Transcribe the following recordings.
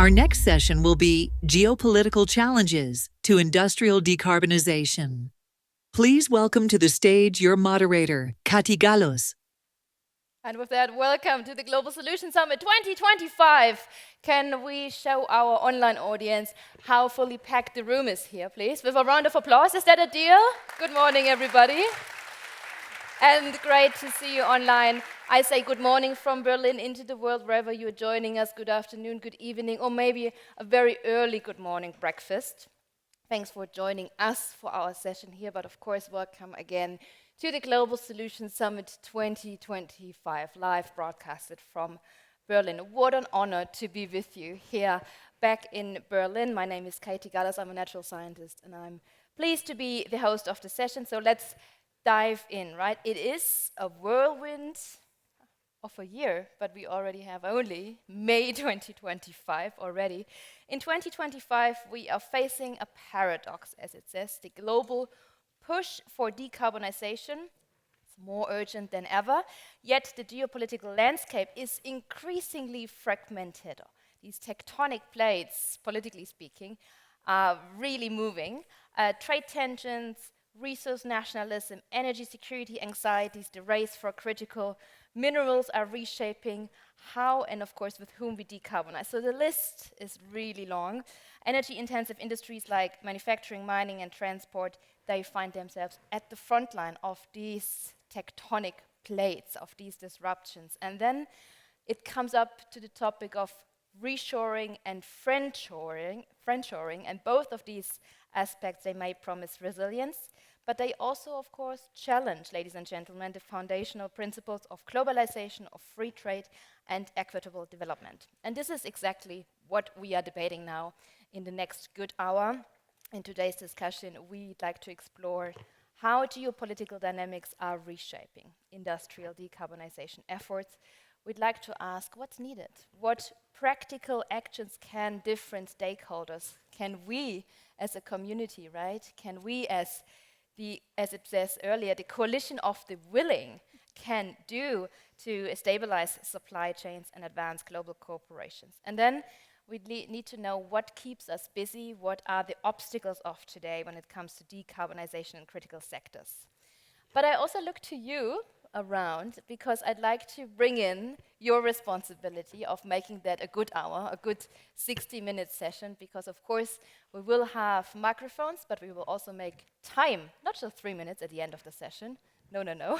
Our next session will be Geopolitical Challenges to Industrial Decarbonization. Please welcome to the stage your moderator, Kati Galos. And with that, welcome to the Global Solution Summit 2025. Can we show our online audience how fully packed the room is here, please? With a round of applause. Is that a deal? Good morning, everybody. And great to see you online. I say good morning from Berlin into the world, wherever you're joining us. Good afternoon, good evening, or maybe a very early good morning breakfast. Thanks for joining us for our session here, but of course, welcome again to the Global Solution Summit 2025, live broadcasted from Berlin. What an honor to be with you here back in Berlin. My name is Katie Gallas. I'm a natural scientist, and I'm pleased to be the host of the session. So let's dive in, right? It is a whirlwind of a year, but we already have only May 2025 already. In 2025, we are facing a paradox, as it says. The global push for decarbonization is more urgent than ever, yet the geopolitical landscape is increasingly fragmented. These tectonic plates, politically speaking, are really moving. Trade tensions, resource nationalism, energy security anxieties, the race for critical minerals are reshaping how and, of course, with whom we decarbonize. So the list is really long. Energy-intensive industries like manufacturing, mining, and transport, they find themselves at the front line of these tectonic plates, of these disruptions. And then it comes up to the topic of reshoring and friendshoring, and both of these aspects, they may promise resilience, but they also, of course, challenge, ladies and gentlemen, the foundational principles of globalization, of free trade, and equitable development. And this is exactly what we are debating now in the next good hour. In today's discussion, we'd like to explore how geopolitical dynamics are reshaping industrial decarbonization efforts. We'd like to ask what's needed, what practical actions can different stakeholders, can we as a community, right? Can we as it says earlier, the coalition of the willing can do to stabilize supply chains and advance global corporations. And then we need to know what keeps us busy, what are the obstacles of today when it comes to decarbonization in critical sectors. But I also look to you around because I'd like to bring in your responsibility of making that a good hour, a good 60-minute session, because of course we will have microphones, but we will also make time, not just 3 minutes at the end of the session. No.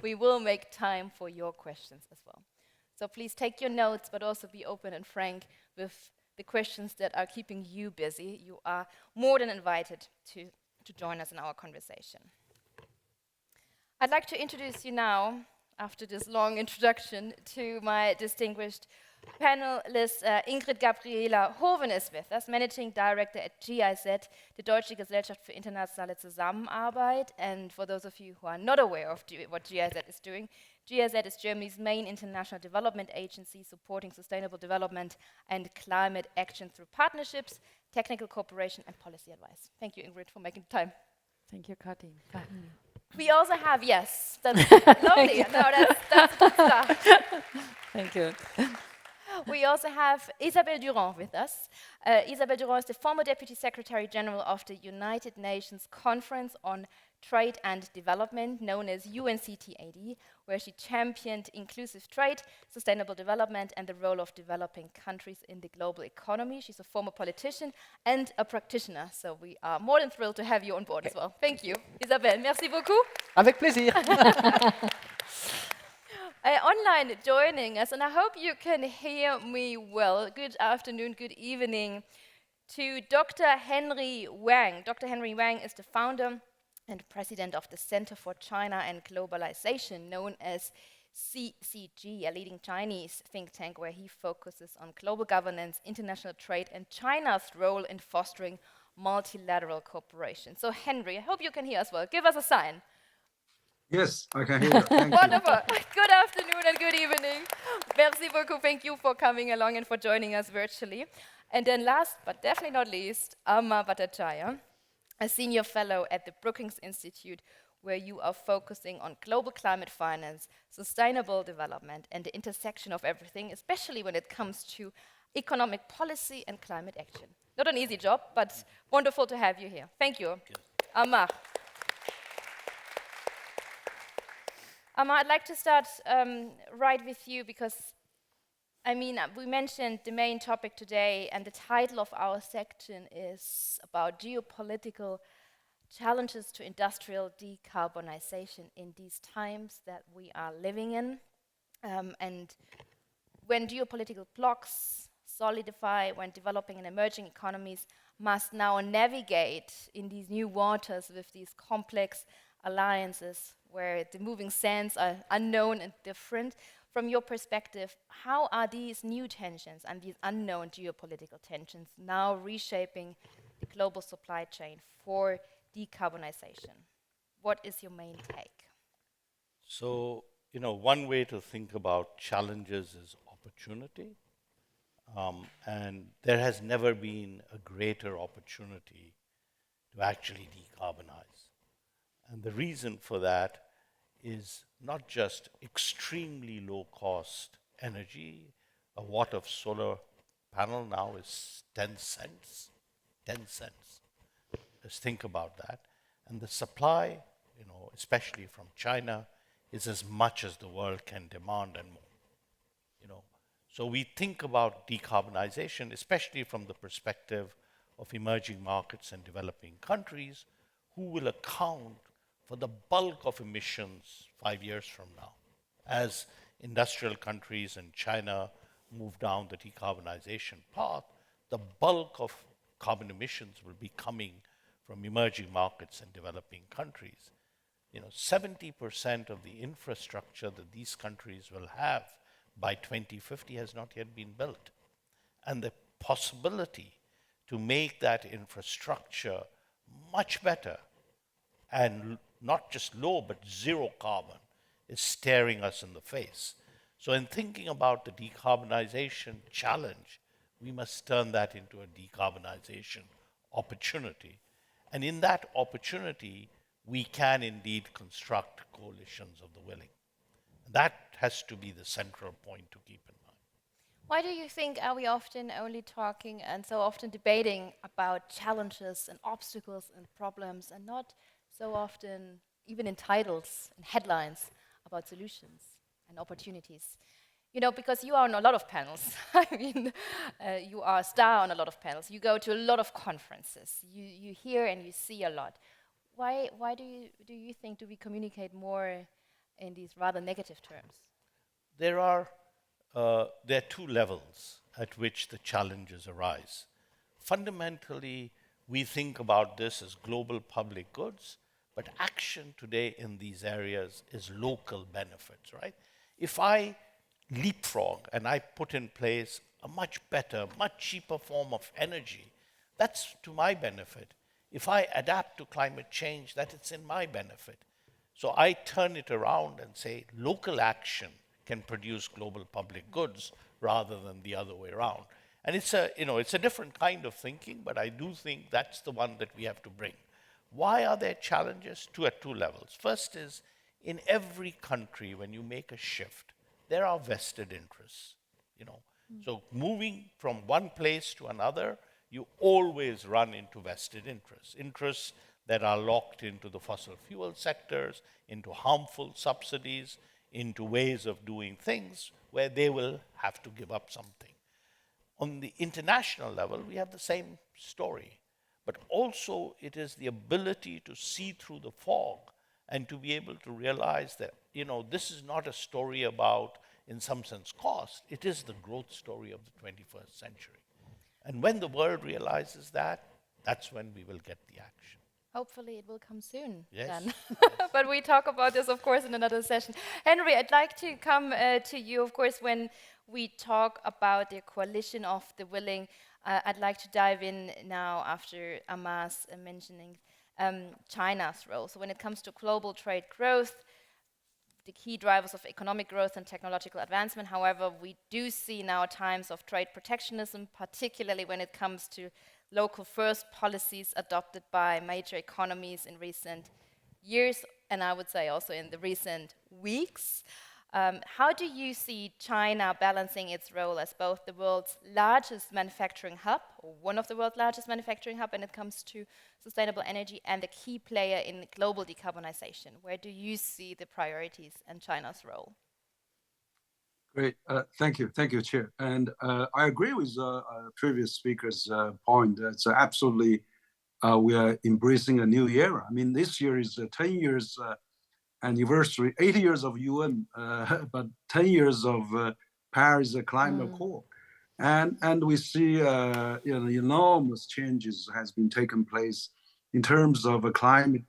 We will make time for your questions as well. So please take your notes, but also be open and frank with the questions that are keeping you busy. You are more than invited to join us in our conversation. I'd like to introduce you now, after this long introduction, to my distinguished panelists. Ingrid Gabriela Hoven is with us, Managing Director at GIZ, the Deutsche Gesellschaft für internationale Zusammenarbeit. And for those of you who are not aware of what GIZ is doing, GIZ is Germany's main international development agency supporting sustainable development and climate action through partnerships, technical cooperation, and policy advice. Thank you, Ingrid, for making time. Thank you, Kati. We also have, yes, that's lovely. No, that's good stuff. Thank you. We also have Isabelle Durand with us. Isabelle Durand is the former Deputy Secretary General of the United Nations Conference on Trade and Development, known as UNCTAD, where she championed inclusive trade, sustainable development, and the role of developing countries in the global economy. She's a former politician and a practitioner, so we are more than thrilled to have you on board as well. Thank you, Isabelle. Merci beaucoup. Avec plaisir. Online joining us, and I hope you can hear me well. Good afternoon, good evening to Dr. Henry Wang. Dr. Henry Wang is the founder and president of the Center for China and Globalization, known as CCG, a leading Chinese think tank where he focuses on global governance, international trade, and China's role in fostering multilateral cooperation. So Henry, I hope you can hear us well. Give us a sign. Yes, I can hear you. Thank you. Wonderful. Good afternoon and good evening. Merci beaucoup. Thank you for coming along and for joining us virtually. And then last, but definitely not least, Amma Bhattacharya, a senior fellow at the Brookings Institute, where you are focusing on global climate finance, sustainable development, and the intersection of everything, especially when it comes to economic policy and climate action. Not an easy job, but wonderful to have you here. Thank you. Amar. Amar, I'd like to start right with you because, I mean, we mentioned the main topic today, and the title of our section is about geopolitical challenges to industrial decarbonization in these times that we are living in. And when geopolitical blocks solidify, when developing and emerging economies must now navigate in these new waters with these complex alliances where the moving sands are unknown and different. From your perspective, how are these new tensions and these unknown geopolitical tensions now reshaping the global supply chain for decarbonization? What is your main take? So, one way to think about challenges is opportunity. And there has never been a greater opportunity to actually decarbonize. And the reason for that is not just extremely low cost energy. A watt of solar panel now is 10 cents. 10 cents. Just think about that. And the supply, especially from China, is as much as the world can demand and more. So we think about decarbonization, especially from the perspective of emerging markets and developing countries, who will account for the bulk of emissions 5 years from now. As industrial countries and China move down the decarbonization path, the bulk of carbon emissions will be coming from emerging markets and developing countries. 70% of the infrastructure that these countries will have by 2050 has not yet been built. And the possibility to make that infrastructure much better and not just low but zero carbon is staring us in the face. So in thinking about the decarbonization challenge, we must turn that into a decarbonization opportunity. And in that opportunity, we can indeed construct coalitions of the willing. That has to be the central point to keep in mind. Why do you think are we often only talking and so often debating about challenges and obstacles and problems and not so often, even in titles and headlines, about solutions and opportunities? Because you are on a lot of panels. I mean, you are a star on a lot of panels. You go to a lot of conferences. You hear and you see a lot. Why do you think do we communicate more in these rather negative terms? There are two levels at which the challenges arise. Fundamentally, we think about this as global public goods, but action today in these areas is local benefits, right? If I leapfrog and I put in place a much better, much cheaper form of energy, that's to my benefit. If I adapt to climate change, that it's in my benefit. So I turn it around and say local action can produce global public goods rather than the other way around. And it's a different kind of thinking, but I do think that's the one that we have to bring. Why are there challenges? At two levels. First is, in every country, when you make a shift, there are vested interests. So moving from one place to another, you always run into vested interests that are locked into the fossil fuel sectors, into harmful subsidies, into ways of doing things where they will have to give up something. On the international level, we have the same story. But also it is the ability to see through the fog and to be able to realize that, this is not a story about, in some sense, cost. It is the growth story of the 21st century. And when the world realizes that, that's when we will get the action. Hopefully it will come soon. Yes. Then. But we talk about this, of course, in another session. Henry, I'd like to come to you, of course, when we talk about the coalition of the willing. I'd like to dive in now after Amar's mentioning China's role. So when it comes to global trade growth, the key drivers of economic growth and technological advancement, however, we do see now times of trade protectionism, particularly when it comes to local first policies adopted by major economies in recent years, and I would say also in the recent weeks. How do you see China balancing its role as both the world's largest manufacturing hub, or one of the world's largest manufacturing hub when it comes to sustainable energy, and a key player in global decarbonization? Where do you see the priorities and China's role? Great. Thank you, Chair. And I agree with previous speaker's point. It's absolutely, we are embracing a new era. I mean, this year is 10 years anniversary, 80 years of UN, but 10 years of Paris Climate Accord. And we see enormous changes has been taken place in terms of climate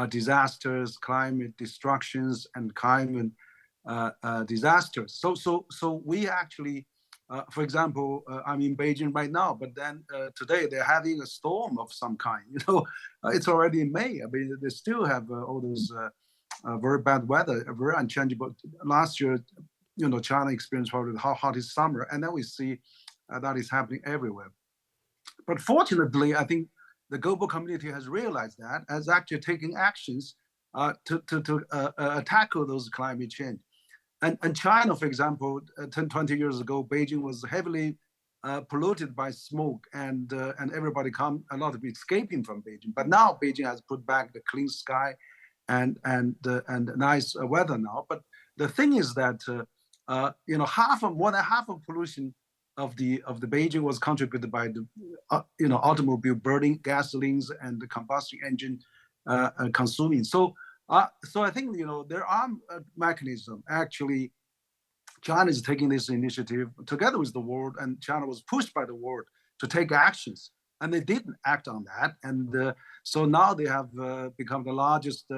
disasters, climate destructions, and climate disasters. So we actually, for example, I'm in Beijing right now, but then today they're having a storm of some kind. It's already in May. I mean, they still have all those very bad weather, very unchangeable. Last year, China experienced probably the hottest summer, and then we see that is happening everywhere. But fortunately, I think the global community has realized that, has actually taken actions to tackle those climate change. And China, for example, 10, 20 years ago, Beijing was heavily polluted by smoke, and everybody a lot of escaping from Beijing. But now Beijing has put back the clean sky and nice weather now. But the thing is that more than half of pollution of the Beijing was contributed by the automobile burning, gasolines, and the combustion engine consuming. So I think there are mechanisms. Actually, China is taking this initiative together with the world, and China was pushed by the world to take actions, and they didn't act on that. And so now they have become the largest,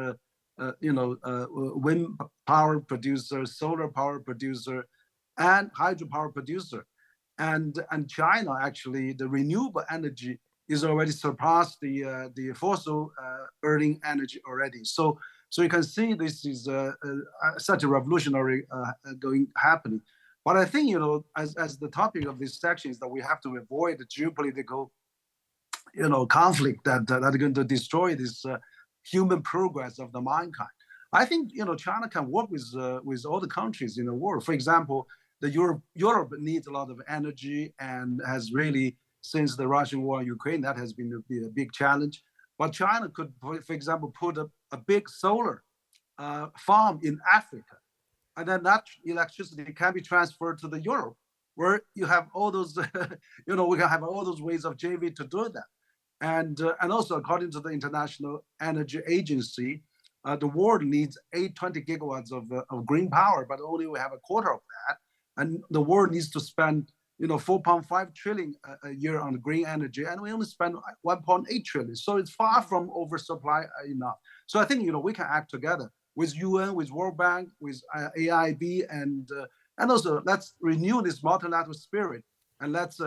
wind power producer, solar power producer, and hydropower producer. And China actually, the renewable energy is already surpassed the fossil burning energy already. So you can see this is such a revolutionary happening. But I think, as the topic of this section is that we have to avoid the geopolitical, conflict that are going to destroy this human progress of the mankind. I think, China can work with all the countries in the world. For example, Europe needs a lot of energy and has really, since the Russian war in Ukraine, that has been a big challenge. But China could, for example, put a big solar farm in Africa, and then that electricity can be transferred to the Europe, where you have all those, we can have all those ways of JV to do that. And also, according to the International Energy Agency, the world needs 820 gigawatts of green power, but only we have a quarter of that. And the world needs to spend 4.5 trillion a year on green energy, and we only spend 1.8 trillion. So it's far from oversupply enough. So I think we can act together with UN, with World Bank, with AIB, and also let's renew this multilateral spirit, and let's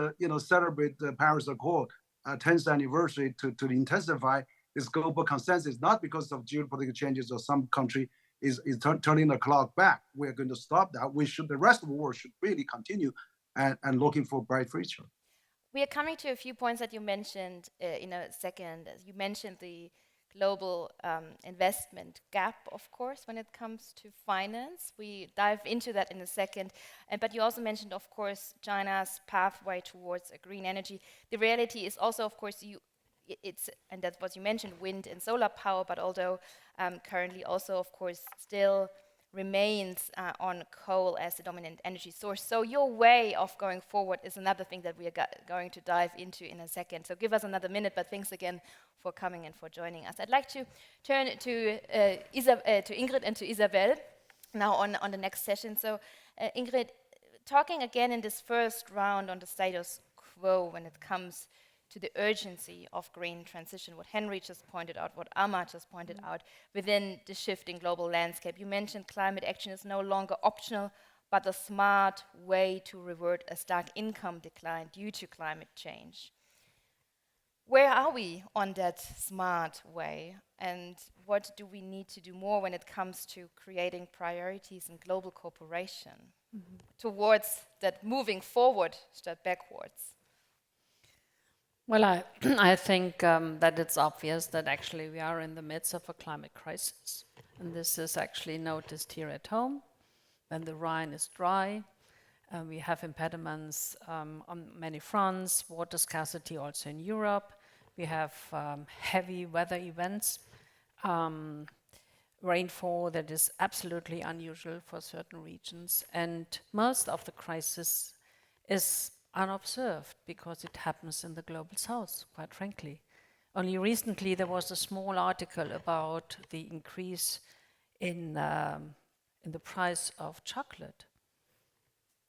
celebrate the Paris Accord 10th anniversary to intensify this global consensus, not because of geopolitical changes or some country is turning the clock back. We're going to stop that. The rest of the world should really continue and looking for a bright future. We are coming to a few points that you mentioned in a second. You mentioned the global investment gap, of course, when it comes to finance. We dive into that in a second. But you also mentioned, of course, China's pathway towards a green energy. The reality is also, of course, and that's what you mentioned, wind and solar power, but although currently also, of course, still remains on coal as the dominant energy source. So your way of going forward is another thing that we are going to dive into in a second. So give us another minute, but thanks again for coming and for joining us. I'd like to turn to Ingrid and to Isabel now on the next session. So Ingrid, talking again in this first round on the status quo when it comes to the urgency of green transition, what Henry just pointed out, what Amma just pointed out, within the shifting global landscape. You mentioned climate action is no longer optional, but a smart way to revert a stark income decline due to climate change. Where are we on that smart way? And what do we need to do more when it comes to creating priorities in global cooperation towards that moving forward instead backwards? Well, I think that it's obvious that actually we are in the midst of a climate crisis. And this is actually noticed here at home. when the Rhine is dry. We have impediments on many fronts, water scarcity also in Europe. We have heavy weather events, rainfall that is absolutely unusual for certain regions. And most of the crisis is unobserved because it happens in the global south, quite frankly. Only recently there was a small article about the increase in the price of chocolate,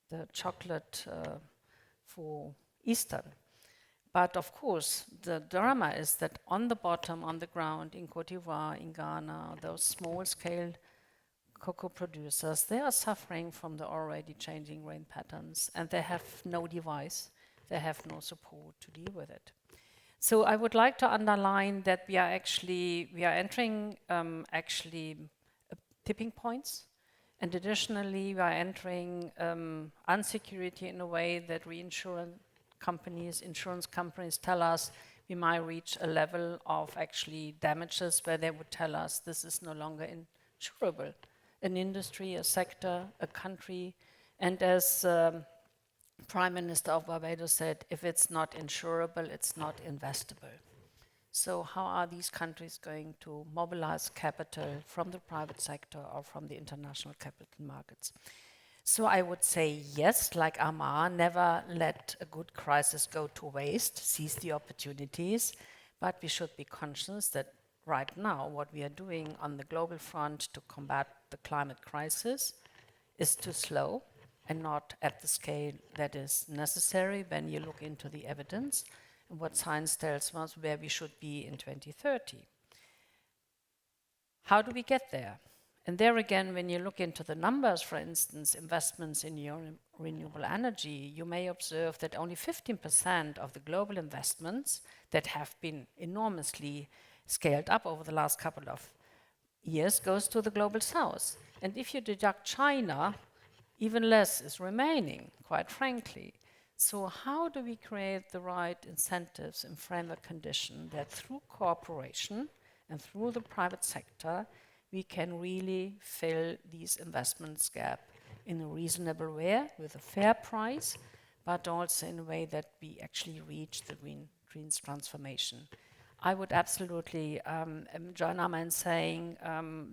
the chocolate for Easter. But of course, the drama is that on the bottom, on the ground, in Cote d'Ivoire, in Ghana, those small-scale cocoa producers, they are suffering from the already changing rain patterns, and they have no device, they have no support to deal with it. So I would like to underline that we are entering tipping points, and additionally we are entering unsecurity in a way that insurance companies tell us we might reach a level of actually damages where they would tell us this is no longer insurable. An industry, a sector, a country, and as Prime Minister of Barbados said, if it's not insurable, it's not investable. So how are these countries going to mobilize capital from the private sector or from the international capital markets? So I would say yes, like Amar, never let a good crisis go to waste, seize the opportunities, but we should be conscious that right now what we are doing on the global front to combat the climate crisis is too slow and not at the scale that is necessary when you look into the evidence and what science tells us where we should be in 2030. How do we get there? And there again, when you look into the numbers, for instance, investments in your renewable energy, you may observe that only 15% of the global investments that have been enormously scaled up over the last couple of years goes to the global south. And if you deduct China, even less is remaining, quite frankly. So how do we create the right incentives and framework condition that through cooperation and through the private sector, we can really fill these investments gap in a reasonable way with a fair price, but also in a way that we actually reach the green transformation. I would absolutely join Amma in saying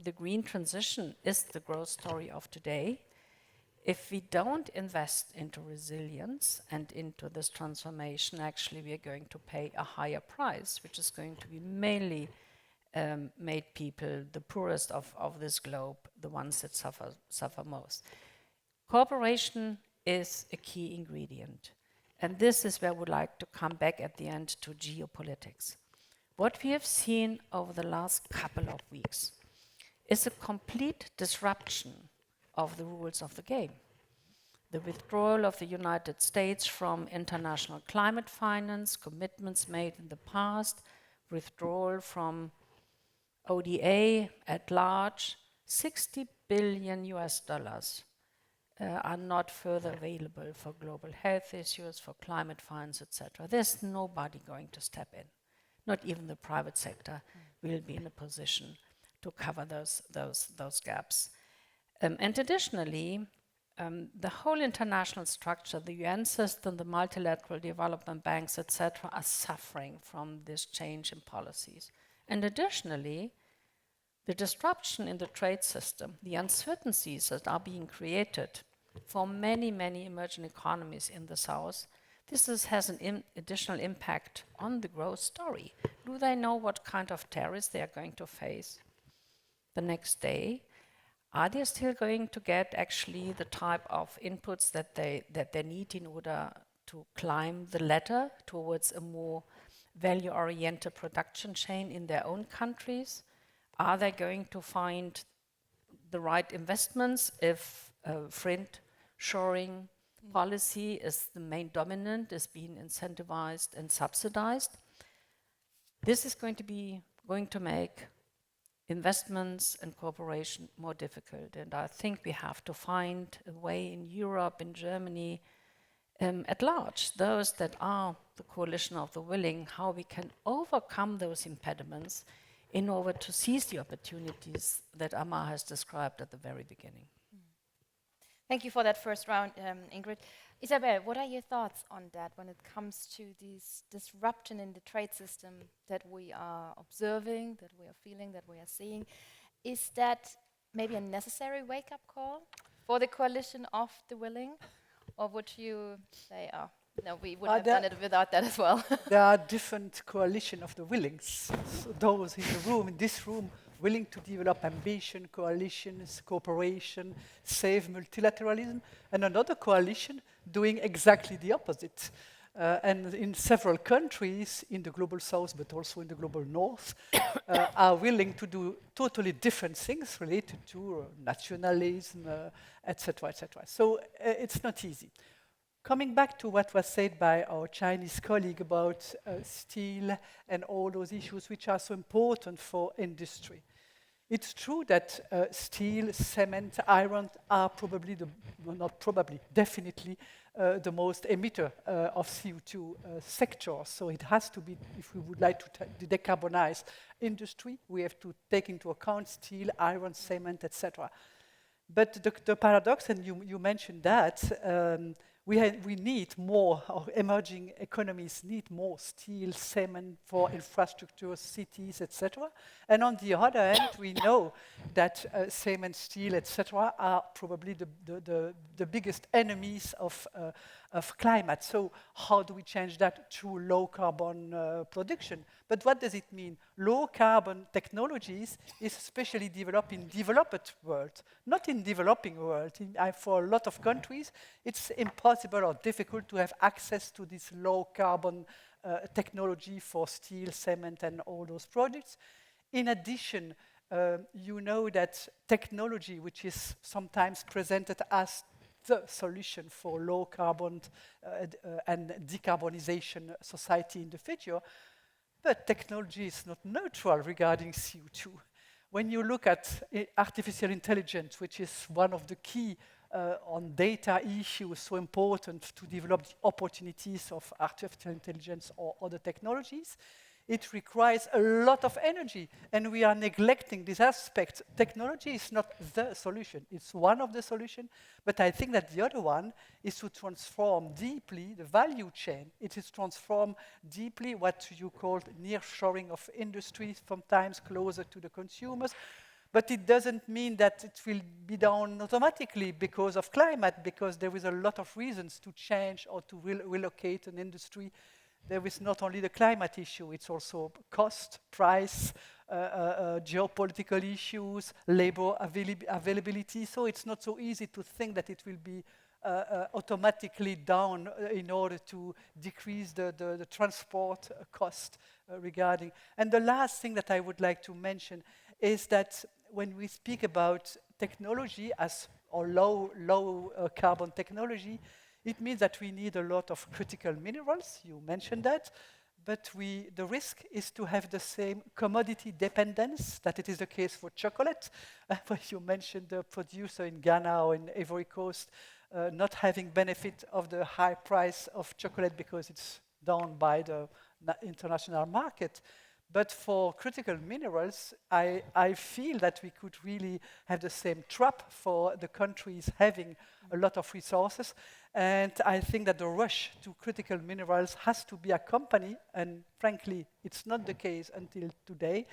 the green transition is the growth story of today. If we don't invest into resilience and into this transformation, actually we are going to pay a higher price, which is going to be mainly made people, the poorest of this globe, the ones that suffer most. Cooperation is a key ingredient. And this is where I would like to come back at the end to geopolitics. What we have seen over the last couple of weeks is a complete disruption of the rules of the game. The withdrawal of the United States from international climate finance, commitments made in the past, withdrawal from ODA at large, 60 billion US dollars are not further available for global health issues, for climate finance, etc. There's nobody going to step in. Not even the private sector will be in a position to cover those gaps. And additionally, the whole international structure, the UN system, the multilateral development banks, etc., are suffering from this change in policies. And additionally, the disruption in the trade system, the uncertainties that are being created for many, many emerging economies in the South, this has an additional impact on the growth story. Do they know what kind of tariffs they are going to face the next day? Are they still going to get actually the type of inputs that they need in order to climb the ladder towards a more value-oriented production chain in their own countries? Are they going to find the right investments if friendshoring policy is the main dominant, is being incentivized and subsidized? This is going to make investments and cooperation more difficult. And I think we have to find a way in Europe, in Germany, at large, those that are the coalition of the willing, how we can overcome those impediments in order to seize the opportunities that Amma has described at the very beginning. Thank you for that first round, Ingrid. Isabel, what are your thoughts on that when it comes to this disruption in the trade system that we are observing, that we are feeling, that we are seeing? Is that maybe a necessary wake-up call for the coalition of the willing? Or would you say, oh, no, we would have done it without that as well? There are different coalition of the willings. So those in the room, in this room, willing to develop ambition, coalitions, cooperation, save multilateralism, and another coalition doing exactly the opposite. And in several countries in the global south, but also in the global north, are willing to do totally different things related to nationalism, etc., etc. So it's not easy. Coming back to what was said by our Chinese colleague about steel and all those issues which are so important for industry. It's true that steel, cement, iron are probably, definitely the most emitter of CO2 sectors. So it has to be, if we would like to decarbonize industry, we have to take into account steel, iron, cement, etc. But the paradox, and you mentioned that, we need more, our emerging economies need more steel, cement for infrastructure, cities, etc. And on the other hand, we know that cement, steel, etc. are probably the biggest enemies of climate. So how do we change that through low carbon production? But what does it mean? Low carbon technologies is especially developed in developed world, not in developing world. For a lot of countries, it's impossible or difficult to have access to this low carbon technology for steel, cement, and all those projects. In addition, you know that technology, which is sometimes presented as the solution for low carbon and decarbonization society in the future, but technology is not neutral regarding CO2. When you look at artificial intelligence, which is one of the key on data issues so important to develop the opportunities of artificial intelligence or other technologies, it requires a lot of energy, and we are neglecting this aspect. Technology is not the solution. It's one of the solutions, but I think that the other one is to transform deeply the value chain. It is transform deeply what you call nearshoring of industries, sometimes closer to the consumers, but it doesn't mean that it will be done automatically because of climate, because there is a lot of reasons to change or to relocate an industry. There is not only the climate issue, it's also cost, price, geopolitical issues, labor availability. So it's not so easy to think that it will be automatically down in order to decrease the transport cost regarding. And the last thing that I would like to mention is that when we speak about technology as or low carbon technology, it means that we need a lot of critical minerals, you mentioned that, but the risk is to have the same commodity dependence that it is the case for chocolate. You mentioned the producer in Ghana or in Ivory Coast not having benefit of the high price of chocolate because it's down by the international market. But for critical minerals, I feel that we could really have the same trap for the countries having a lot of resources. And I think that the rush to critical minerals has to be accompanied, and frankly, it's not the case until today,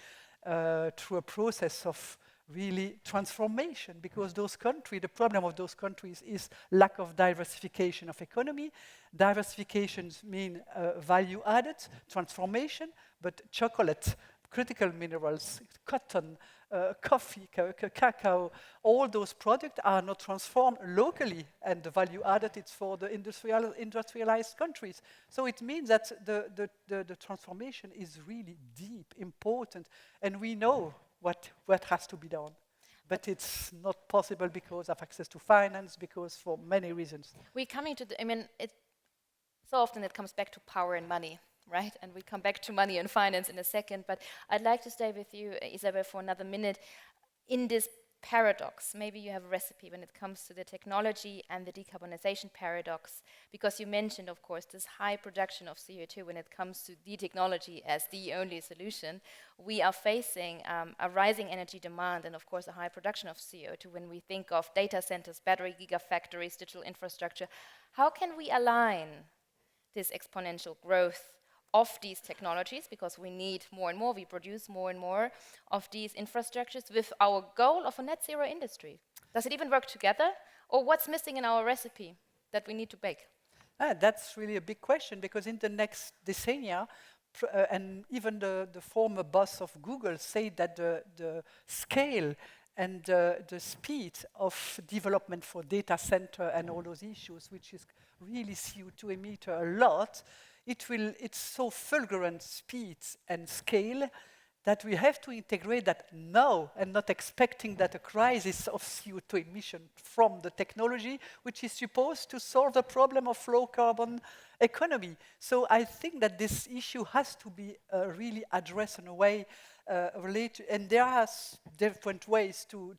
through a process of really transformation, because those countries, the problem of those countries is lack of diversification of economy. Diversifications mean value added, transformation, but chocolate, critical minerals, cotton, coffee, cacao, all those products are not transformed locally, and the value added it's for the industrialized countries. So it means that the transformation is really deep, important, and we know what has to be done. But it's not possible because of access to finance, because for many reasons. We're coming to so often it comes back to power and money, right? And we come back to money and finance in a second, but I'd like to stay with you, Isabel, for another minute. In this paradox. Maybe you have a recipe when it comes to the technology and the decarbonization paradox, because you mentioned, of course, this high production of CO2 when it comes to the technology as the only solution. We are facing a rising energy demand and, of course, a high production of CO2 when we think of data centers, battery gigafactories, digital infrastructure. How can we align this exponential growth of these technologies, because we need more and more, we produce more and more of these infrastructures, with our goal of a net zero industry? Does it even work together? Or what's missing in our recipe that we need to bake? That's really a big question, because in the next decennia, and even the former boss of Google said that the scale and the speed of development for data center and all those issues, which is really CO2 emitter a lot, it's so fulgurant speed and scale that we have to integrate that now and not expecting that a crisis of CO2 emission from the technology, which is supposed to solve the problem of low carbon economy. So I think that this issue has to be really addressed in a way related, and there are different ways to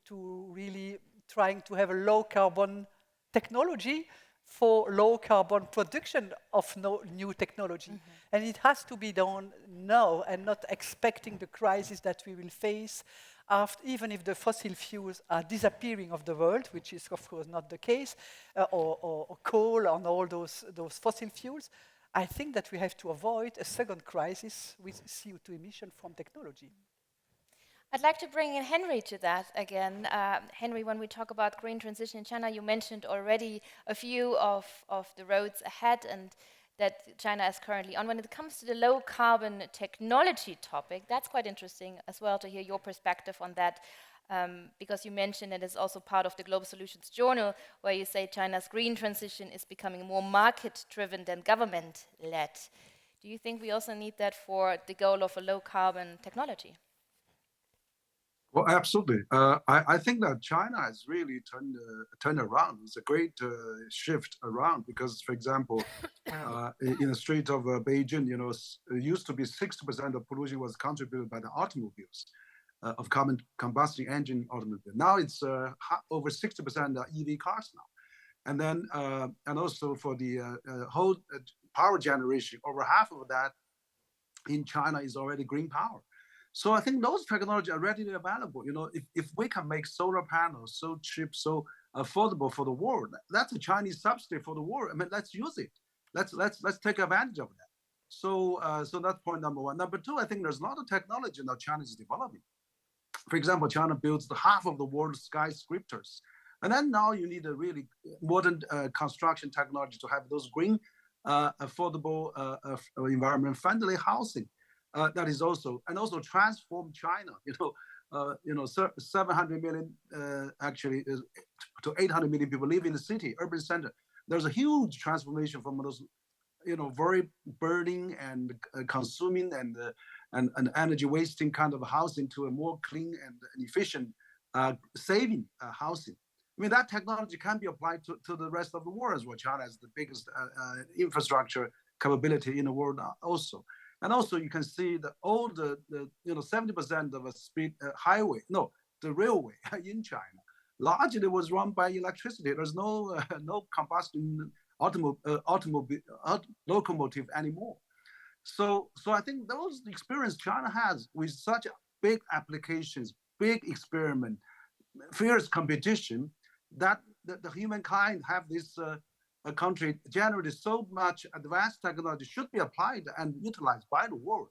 really trying to have a low carbon technology for low carbon production of new technology. And it has to be done now and not expecting the crisis that we will face after, even if the fossil fuels are disappearing of the world, which is of course not the case, or coal and all those fossil fuels. I think that we have to avoid a second crisis with CO2 emission from technology. I'd like to bring in Henry to that again. Henry, when we talk about green transition in China, you mentioned already a few of the roads ahead and that China is currently on. When it comes to the low carbon technology topic, that's quite interesting as well to hear your perspective on that, because you mentioned it is also part of the Global Solutions Journal, where you say China's green transition is becoming more market-driven than government-led. Do you think we also need that for the goal of a low carbon technology? Well, absolutely. I think that China has really turned around. It's a great shift around because, for example, in the street of Beijing, it used to be 60% of pollution was contributed by the automobiles, of combustion engine automobile. Now it's over 60% are EV cars now. And then, and also for the whole power generation, over half of that in China is already green power. So I think those technologies are readily available. If we can make solar panels so cheap, so affordable for the world, that's a Chinese subsidy for the world. I mean, let's use it. Let's take advantage of that. So that's point number one. Number two, I think there's a lot of technology that China is developing. For example, China builds half of the world's skyscrapers, and then now you need a really modern construction technology to have those green, affordable, environment-friendly housing. That is also transform China. 700 million actually to 800 million people live in the city, urban center. There's a huge transformation from those, very burning and consuming and energy wasting kind of housing to a more clean and efficient saving housing. I mean, that technology can be applied to the rest of the world as well. China has the biggest infrastructure capability in the world also. And also, you can see that all the 70% of a speed highway, the railway in China, largely was run by electricity. There's no combustion locomotive anymore. So I think those experience China has with such big applications, big experiment, fierce competition, that the humankind have this. A country generated so much advanced technology should be applied and utilized by the world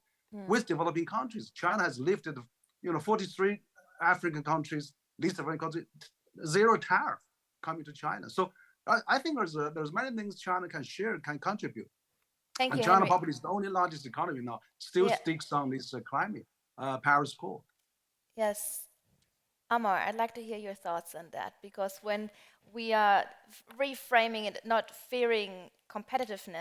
with developing countries. China has lifted, 43 African countries, least developing countries, zero tariff coming to China. So I think there's many things China can share, can contribute. Thank you, and China Henry. probably is the only largest economy now, still sticks on this climate, Paris Accord. Yes. Amar, I'd like to hear your thoughts on that, because when we are reframing it, not fearing competition,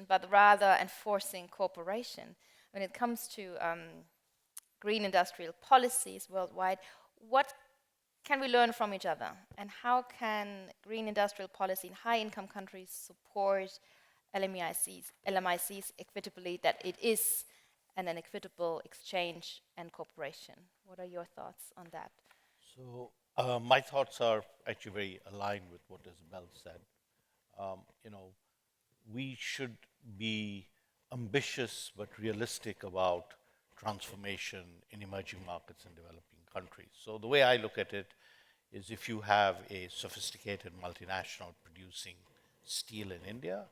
but rather enforcing cooperation, when it comes to green industrial policies worldwide, what can we learn from each other? And how can green industrial policy in high-income countries support LMICs equitably, that it is an equitable exchange and cooperation? What are your thoughts on that? So my thoughts are actually very aligned with what Isabel said. You know, we should be ambitious but realistic about transformation in emerging markets and developing countries. So the way I look at it is if you have a sophisticated multinational producing steel in India,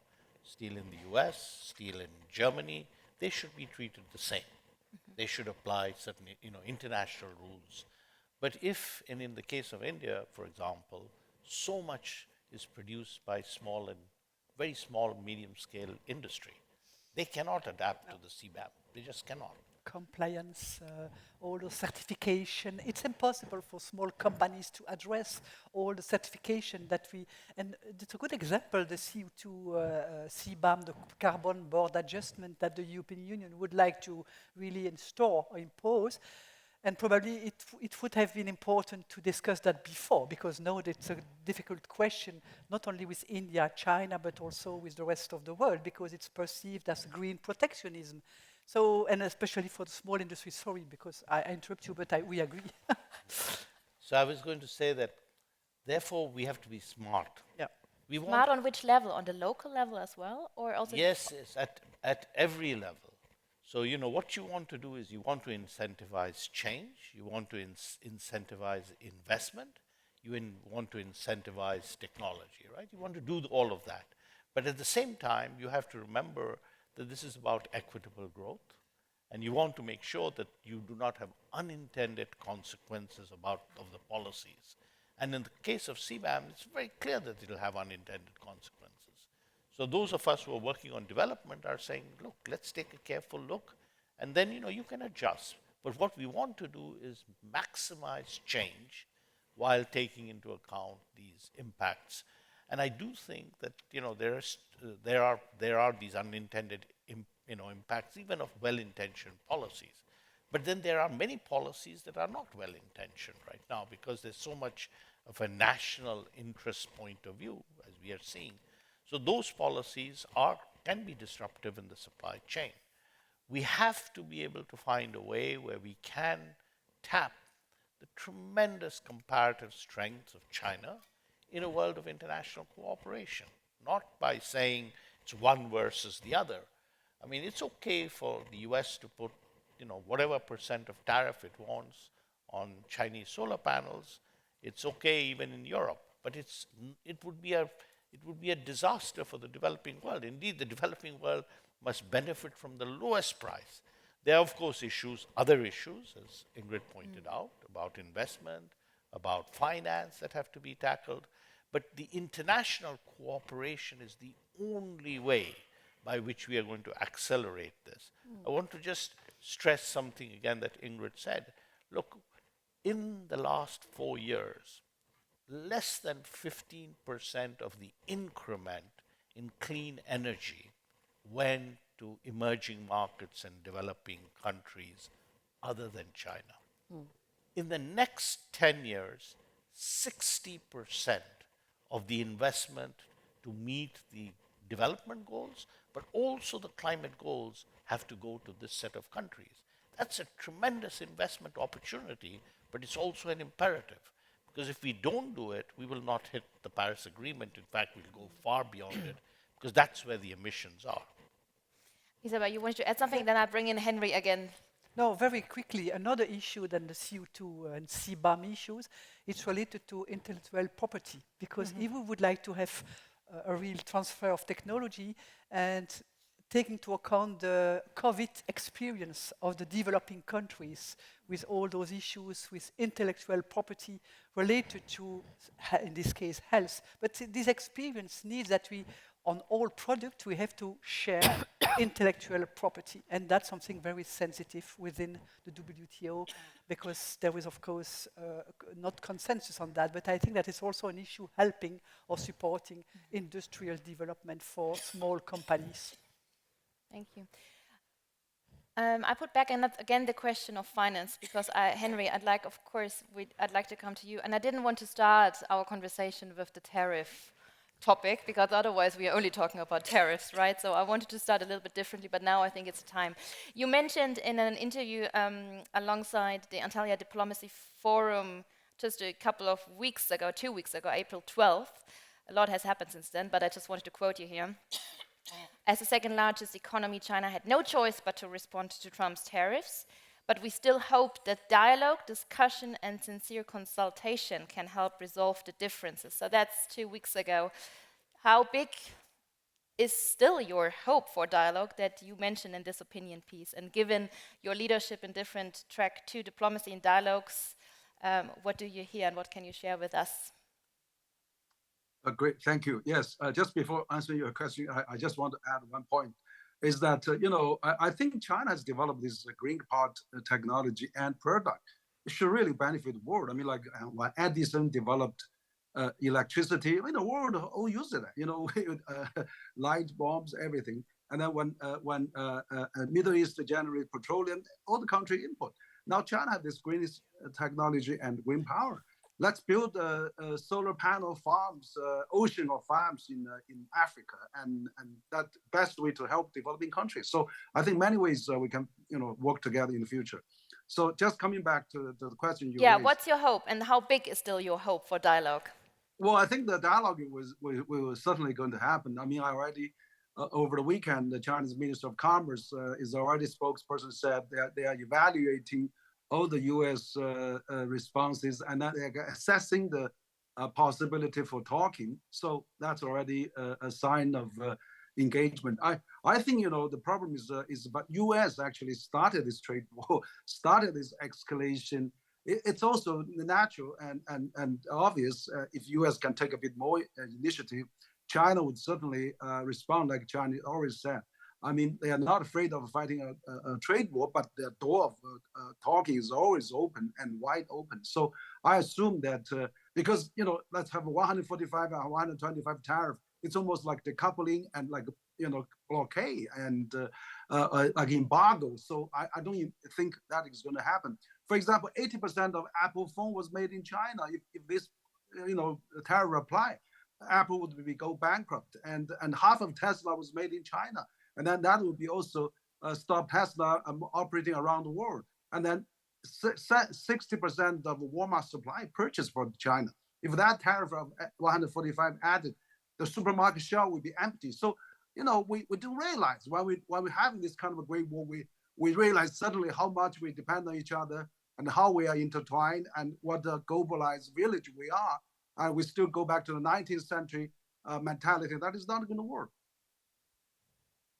steel in the US, steel in Germany, they should be treated the same. They should apply certain, international rules. But if, and in the case of India, for example, so much is produced by small and very small, medium-scale industry, they cannot adapt to the CBAM. They just cannot. Compliance, all the certification. It's impossible for small companies to address all the certification that we, and it's a good example, the CO2 CBAM, the carbon board adjustment that the European Union would like to really install or impose. And probably it would have been important to discuss that before, because now it's a difficult question, not only with India, China, but also with the rest of the world, because it's perceived as green protectionism. So, and especially for the small industry, sorry, because I interrupt you, but we agree. So I was going to say that, therefore, we have to be smart. Yeah. We Smart on which level? On the local level as well? Or also? Yes, at every level. So, what you want to do is you want to incentivize change, you want to incentivize investment, want to incentivize technology, right? You want to do all of that. But at the same time, you have to remember that this is about equitable growth, and you want to make sure that you do not have unintended consequences of the policies. And in the case of CBAM, it's very clear that it will have unintended consequences. So those of us who are working on development are saying, look, let's take a careful look, and then, you can adjust. But what we want to do is maximize change while taking into account these impacts. And I do think that, there are these unintended impacts, even of well-intentioned policies. But then there are many policies that are not well-intentioned right now, because there's so much of a national interest point of view, as we are seeing. So those policies can be disruptive in the supply chain. We have to be able to find a way where we can tap the tremendous comparative strengths of China in a world of international cooperation, not by saying it's one versus the other. I mean, it's okay for the US to put, whatever % of tariff it wants on Chinese solar panels. It's okay even in Europe, but it would be a disaster for the developing world. Indeed, the developing world must benefit from the lowest price. There are, of course, other issues, as Ingrid pointed out, about investment, about finance that have to be tackled. But the international cooperation is the only way by which we are going to accelerate this. I want to just stress something again that Ingrid said. Look, in the last 4 years, less than 15% of the increment in clean energy went to emerging markets and developing countries other than China. In the next 10 years, 60% of the investment to meet the development goals, but also the climate goals, have to go to this set of countries. That's a tremendous investment opportunity, but it's also an imperative. Because if we don't do it, we will not hit the Paris Agreement. In fact, we'll go far beyond it, because that's where the emissions are. Isabel, you wanted to add something? Then I bring in Henry again. No, very quickly, another issue than the CO2 and CBAM issues, it's related to intellectual property. Because if we would like to have a real transfer of technology and take into account the COVID experience of the developing countries with all those issues with intellectual property related to, in this case, health. But this experience needs that on all products, we have to share intellectual property. And that's something very sensitive within the WTO, because there is, of course, not consensus on that. But I think that is also an issue helping or supporting industrial development for small companies. Thank you. I put back again the question of finance, because Henry, I'd like to come to you. And I didn't want to start our conversation with the tariff topic, because otherwise we are only talking about tariffs, right? So I wanted to start a little bit differently, but now I think it's time. You mentioned in an interview alongside the Antalya Diplomacy Forum just a couple of weeks ago, 2 weeks ago, April 12th. A lot has happened since then, but I just wanted to quote you here. As the second largest economy, China had no choice but to respond to Trump's tariffs. But we still hope that dialogue, discussion, and sincere consultation can help resolve the differences. So that's 2 weeks ago. How big is still your hope for dialogue that you mentioned in this opinion piece? And given your leadership in different track 2 diplomacy and dialogues, what do you hear and what can you share with us? Great, thank you. Yes, just before answering your question, I just want to add one point, is that, I think China has developed this green part technology and product. It should really benefit the world. I mean, like when Edison developed electricity, the world all use it, light bulbs, everything. And then when Middle East generate petroleum, all the country import. Now China has this green technology and green power. Let's build solar panel farms, ocean farms in Africa, and that best way to help developing countries. So I think many ways we can work together in the future. So just coming back to the question you raised. What's your hope, and how big is still your hope for dialogue? Well, I think the dialogue was certainly going to happen. I mean, I already over the weekend, the Chinese Minister of Commerce is already spokesperson said they are evaluating all the U.S. responses, and that they're assessing the possibility for talking. So that's already a sign of engagement. I think the problem is but U.S. actually started this trade war, started this escalation. It's also natural and obvious if U.S. can take a bit more initiative, China would certainly respond like China always said. I mean, they are not afraid of fighting a trade war, but the door of talking is always open and wide open. So I assume that because, let's have a 145 and 125 tariff, it's almost like decoupling and like, blockade and like embargo. So I don't even think that is going to happen. For example, 80% of Apple phone was made in China. If this, tariff apply, Apple would go bankrupt. And half of Tesla was made in China. And then that would be also stop Tesla operating around the world. And then 60% of Walmart supply purchased from China. If that tariff of 145 added, the supermarket shelf would be empty. So, we do realize when we're having this kind of a great war, we realize suddenly how much we depend on each other and how we are intertwined and what a globalized village we are. And we still go back to the 19th century mentality. That is not going to work.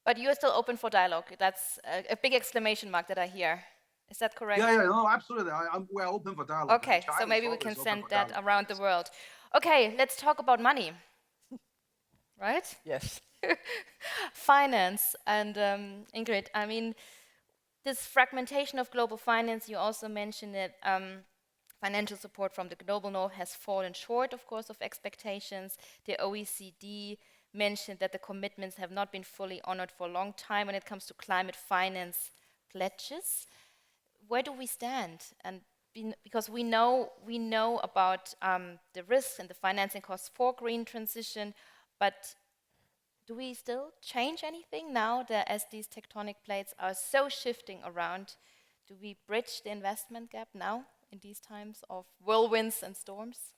But you're still open for dialogue. That's a big exclamation mark that I hear. Is that correct? Yeah, no, absolutely. We're open for dialogue. Okay, so maybe we can send that around the world. Okay, let's talk about money. Right? Yes. Finance. And Ingrid, I mean, this fragmentation of global finance, you also mentioned it. Financial support from the global north has fallen short, of course, of expectations. The OECD mentioned that the commitments have not been fully honored for a long time when it comes to climate finance pledges. Where do we stand? And because we know about the risks and the financing costs for green transition, but do we still change anything now that as these tectonic plates are so shifting around? Do we bridge the investment gap now in these times of whirlwinds and storms?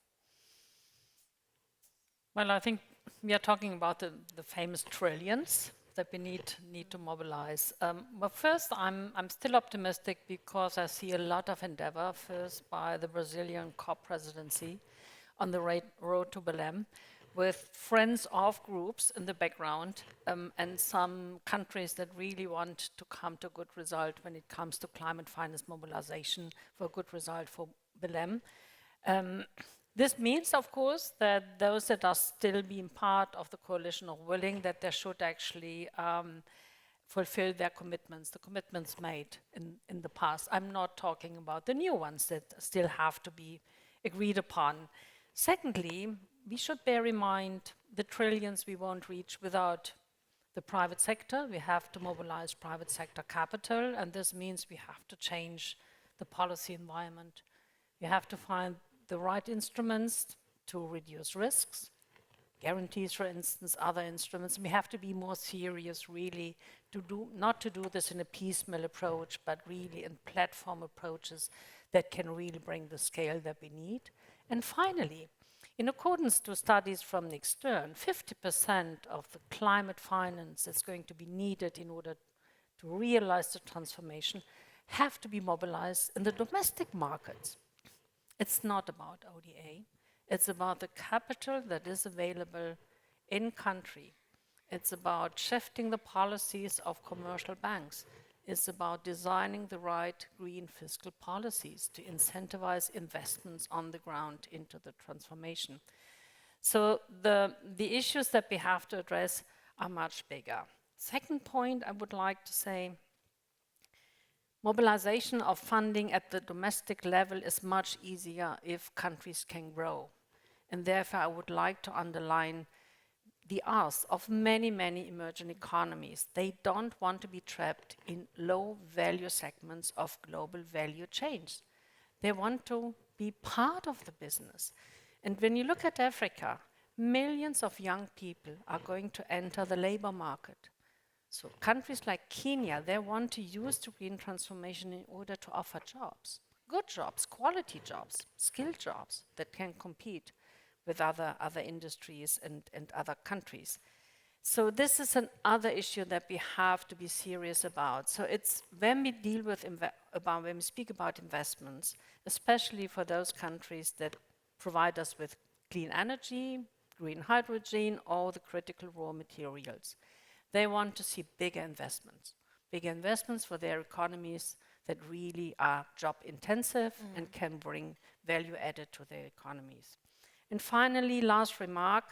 Well, I think we are talking about the famous trillions that we need to mobilize. But first, I'm still optimistic because I see a lot of endeavor, first by the Brazilian COP presidency on the road to Belém, with friends of groups in the background and some countries that really want to come to a good result when it comes to climate finance mobilization for a good result for Belém. This means, of course, that those that are still being part of the coalition are willing that they should actually fulfill their commitments, the commitments made in the past. I'm not talking about the new ones that still have to be agreed upon. Secondly, we should bear in mind the trillions we won't reach without the private sector. We have to mobilize private sector capital, and this means we have to change the policy environment. We have to find the right instruments to reduce risks, guarantees, for instance, other instruments. We have to be more serious, really, not to do this in a piecemeal approach, but really in platform approaches that can really bring the scale that we need. And finally, in accordance to studies from the extern, 50% of the climate finance that's going to be needed in order to realize the transformation have to be mobilized in the domestic markets. It's not about ODA. It's about the capital that is available in country. It's about shifting the policies of commercial banks. It's about designing the right green fiscal policies to incentivize investments on the ground into the transformation. So the issues that we have to address are much bigger. Second point I would like to say, mobilization of funding at the domestic level is much easier if countries can grow. And therefore, I would like to underline the ask of many, many emerging economies. They don't want to be trapped in low value segments of global value chains. They want to be part of the business. And when you look at Africa, millions of young people are going to enter the labor market. So countries like Kenya, they want to use the green transformation in order to offer jobs, good jobs, quality jobs, skilled jobs that can compete with other industries and other countries. So this is another issue that we have to be serious about. So it's when we deal with when we speak about investments, especially for those countries that provide us with clean energy, green hydrogen, or the critical raw materials. They want to see bigger investments for their economies that really are job intensive and can bring value added to their economies. And finally, last remark,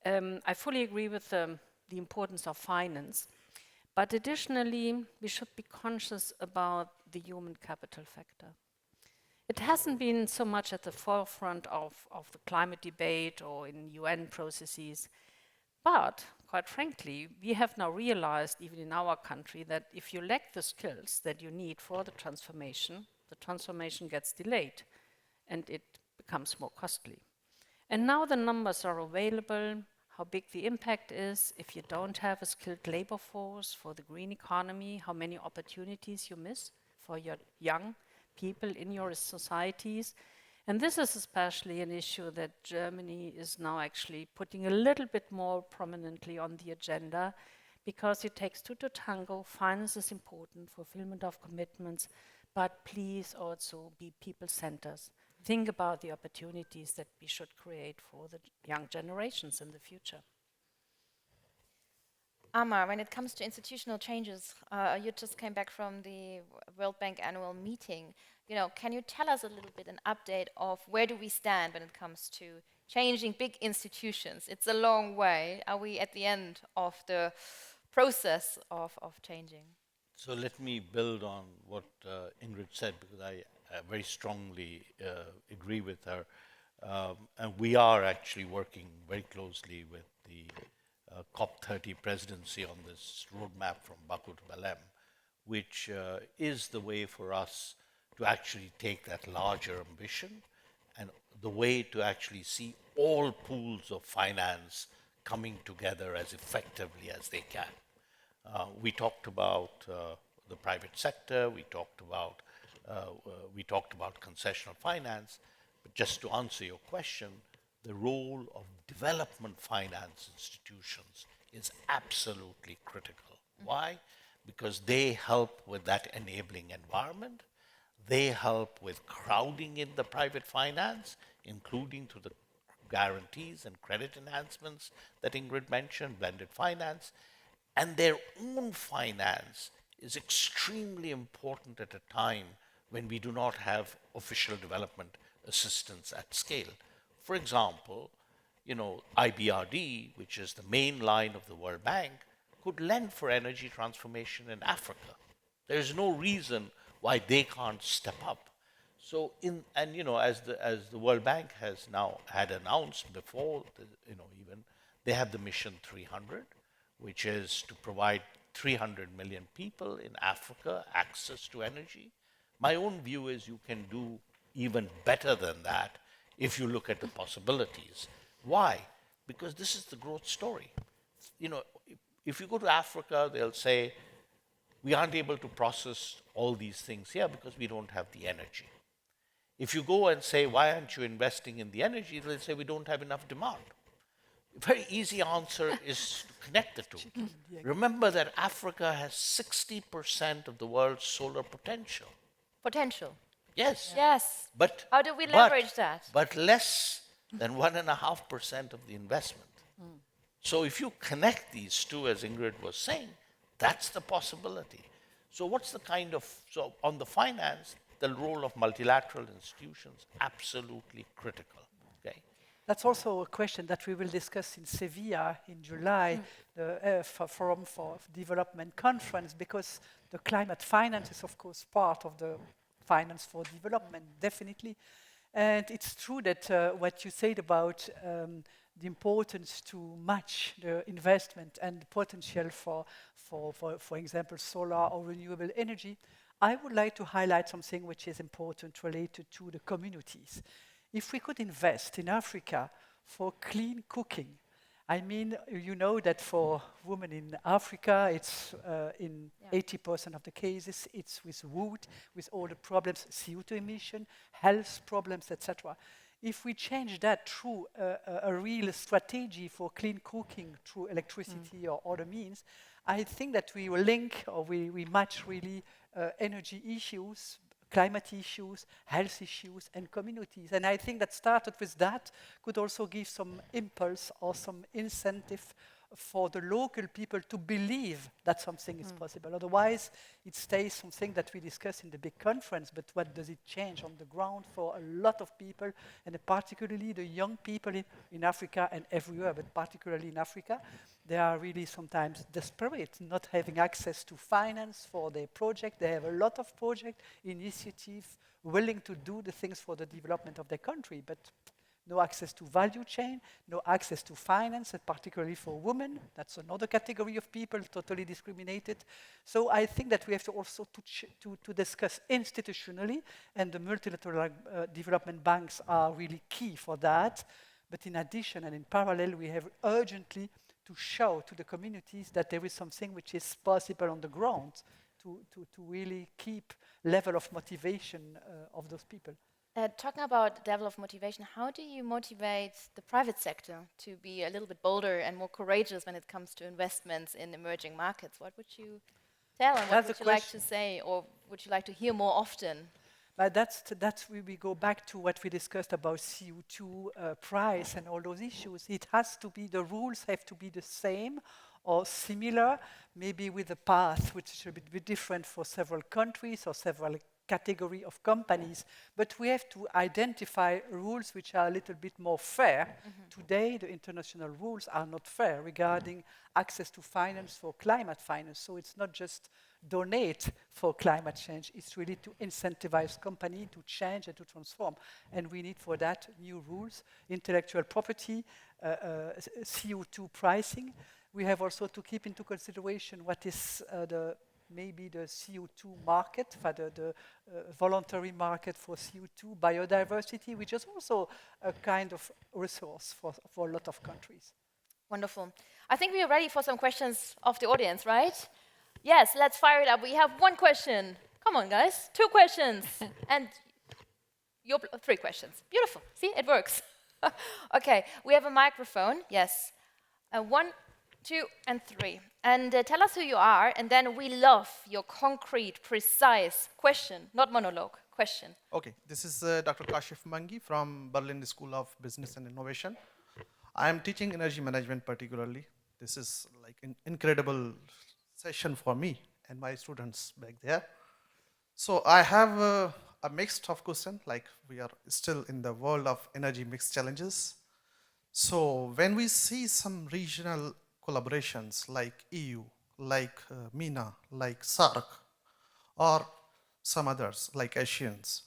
I fully agree with the importance of finance, but additionally, we should be conscious about the human capital factor. It hasn't been so much at the forefront of the climate debate or in UN processes, but quite frankly, we have now realized, even in our country, that if you lack the skills that you need for the transformation gets delayed and it becomes more costly. And now the numbers are available, how big the impact is if you don't have a skilled labor force for the green economy, how many opportunities you miss for your young people in your societies. And this is especially an issue that Germany is now actually putting a little bit more prominently on the agenda, because it takes two to tango. Finance is important, fulfillment of commitments, but please also be people-centered. Think about the opportunities that we should create for the young generations in the future. Amar, when it comes to institutional changes, you just came back from the World Bank annual meeting. Can you tell us a little bit an update of where do we stand when it comes to changing big institutions? It's a long way. Are we at the end of the process of changing? So let me build on what Ingrid said, because I very strongly agree with her. And we are actually working very closely with the COP30 presidency on this roadmap from Baku to Belém, which is the way for us to actually take that larger ambition and the way to actually see all pools of finance coming together as effectively as they can. We talked about the private sector, we talked about concessional finance, but just to answer your question, the role of development finance institutions is absolutely critical. Why? Because they help with that enabling environment. They help with crowding in the private finance, including through the guarantees and credit enhancements that Ingrid mentioned, blended finance. And their own finance is extremely important at a time when we do not have official development assistance at scale. For example, IBRD, which is the main line of the World Bank, could lend for energy transformation in Africa. There is no reason why they can't step up. So, as the World Bank has now had announced before, even they have the Mission 300, which is to provide 300 million people in Africa access to energy. My own view is you can do even better than that if you look at the possibilities. Why? Because this is the growth story. If you go to Africa, they'll say, we aren't able to process all these things here because we don't have the energy. If you go and say, why aren't you investing in the energy? They'll say, we don't have enough demand. A very easy answer is to connect the two. Remember that Africa has 60% of the world's solar potential. Potential. Yes. Yes. But How do we leverage that? But less than 1.5% of the investment. So if you connect these two, as Ingrid was saying, that's the possibility. So what's the kind of, so on the finance, the role of multilateral institutions, absolutely critical. Okay. That's also a question that we will discuss in Sevilla in July, the Forum for Development Conference, because the climate finance is, of course, part of the finance for development, definitely. And it's true that what you said about the importance to match the investment and the potential for example, solar or renewable energy, I would like to highlight something which is important related to the communities. If we could invest in Africa for clean cooking, I mean, you know that for women in Africa, it's in 80% of the cases, it's with wood, with all the problems, CO2 emission, health problems, etc. If we change that through a real strategy for clean cooking through electricity or other means, I think that we will link or we match really energy issues, climate issues, health issues, and communities. And I think that started with that could also give some impulse or some incentive for the local people to believe that something is possible. Otherwise, it stays something that we discuss in the big conference, but what does it change on the ground for a lot of people, and particularly the young people in Africa and everywhere, but particularly in Africa, they are really sometimes desperate, not having access to finance for their project. They have a lot of project initiative, willing to do the things for the development of their country, but no access to value chain, no access to finance, and particularly for women. That's another category of people totally discriminated. So I think that we have to also to discuss institutionally, and the multilateral development banks are really key for that. But in addition and in parallel, we have urgently to show to the communities that there is something which is possible on the ground to really keep level of motivation of those people. Talking about level of motivation, how do you motivate the private sector to be a little bit bolder and more courageous when it comes to investments in emerging markets? What would you tell and what would you like to say, or would you like to hear more often? But that's where we go back to what we discussed about CO2 price and all those issues. It has to be, the rules have to be the same or similar, maybe with a path which should be different for several countries or several category of companies, but we have to identify rules which are a little bit more fair. Today, the international rules are not fair regarding access to finance for climate finance. So it's not just donate for climate change, it's really to incentivize company to change and to transform. And we need for that new rules, intellectual property, CO2 pricing. We have also to keep into consideration what is maybe the CO2 market, the voluntary market for CO2, biodiversity, which is also a kind of resource for a lot of countries. Wonderful. I think we are ready for some questions of the audience, right? Yes, let's fire it up. We have one question. Come on, guys. 2 questions. And your 3 questions. Beautiful. See, it works. Okay, we have a microphone. Yes. 1, 2, and 3. And tell us who you are, and then we love your concrete, precise question, not monologue, question. Okay, this is Dr. Kashif Mangi from Berlin School of Business and Innovation. I am teaching energy management particularly. This is like an incredible session for me and my students back there. So I have a mixed of question, like we are still in the world of energy mix challenges. So when we see some regional collaborations like EU, like MENA, like SAARC, or some others like Asians.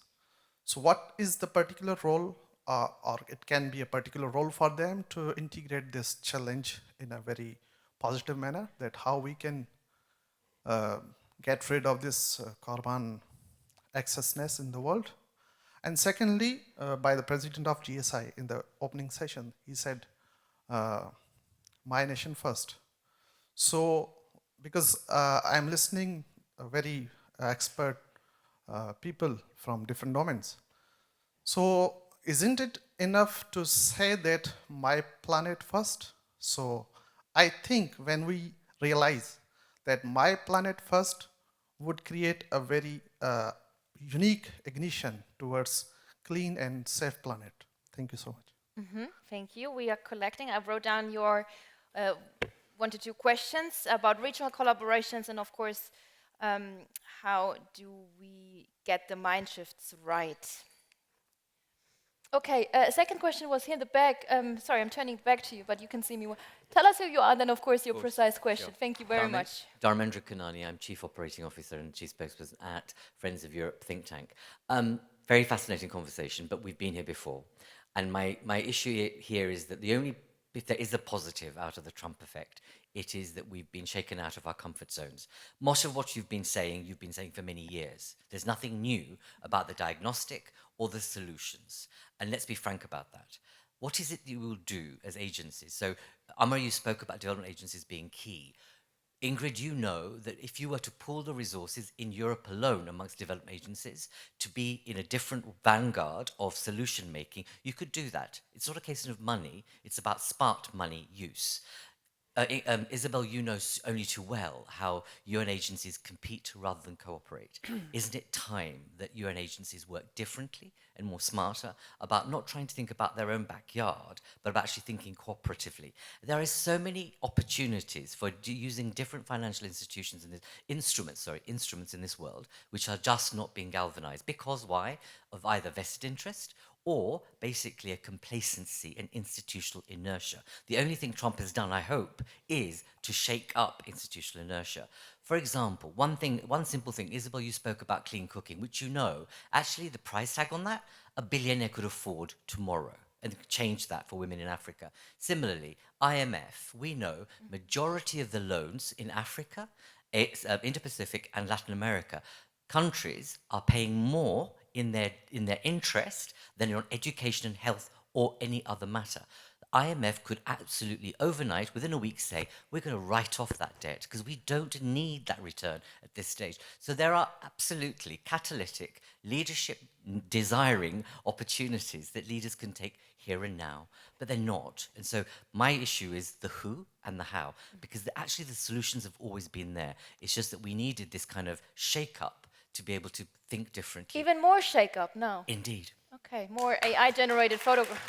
So what is the particular role, or it can be a particular role for them to integrate this challenge in a very positive manner, that how we can get rid of this carbon excessness in the world. And secondly, by the president of GSI in the opening session, he said, my nation first. So, because I'm listening very expert people from different domains. So isn't it enough to say that my planet first? So I think when we realize that my planet first would create a very unique ignition towards clean and safe planet. Thank you so much. Thank you. We are collecting. I wrote down your 1 to 2 questions about regional collaborations and, of course, how do we get the mind shifts right? Okay, second question was here in the back. Sorry, I'm turning back to you, but you can see me. Tell us who you are, then, of course, your precise question. Sure. Thank you very much. Dharmendra Kanani, I'm Chief Operating Officer and Chief Spokesperson at Friends of Europe think tank. Very fascinating conversation, but we've been here before. And my issue here is that if there is a positive out of the Trump effect, it is that we've been shaken out of our comfort zones. Most of what you've been saying for many years. There's nothing new about the diagnostic or the solutions. And let's be frank about that. What is it you will do as agencies? So, Amar, you spoke about development agencies being key. Ingrid, you know that if you were to pool the resources in Europe alone amongst development agencies to be in a different vanguard of solution making, you could do that. It's not a case of money, it's about smart money use. Isabel, you know only too well how UN agencies compete rather than cooperate. Isn't it time that UN agencies work differently and more smarter about not trying to think about their own backyard, but about actually thinking cooperatively? There are so many opportunities for using different financial institutions and instruments in this world, which are just not being galvanized. Because why? Of either vested interest or basically a complacency and institutional inertia. The only thing Trump has done, I hope, is to shake up institutional inertia. For example, one simple thing, Isabel, you spoke about clean cooking, which you know, actually the price tag on that, a billionaire could afford tomorrow and change that for women in Africa. Similarly, IMF, we know majority of the loans in Africa, Indo-Pacific and Latin America, countries are paying more in their interest than on education and health or any other matter. The IMF could absolutely overnight, within a week, say, we're going to write off that debt because we don't need that return at this stage. So there are absolutely catalytic, leadership-desiring opportunities that leaders can take here and now, but they're not. And so my issue is the who and the how, because actually the solutions have always been there. It's just that we needed this kind of shake-up to be able to think differently. Even more shake-up now. Indeed. Okay, more AI-generated photograph.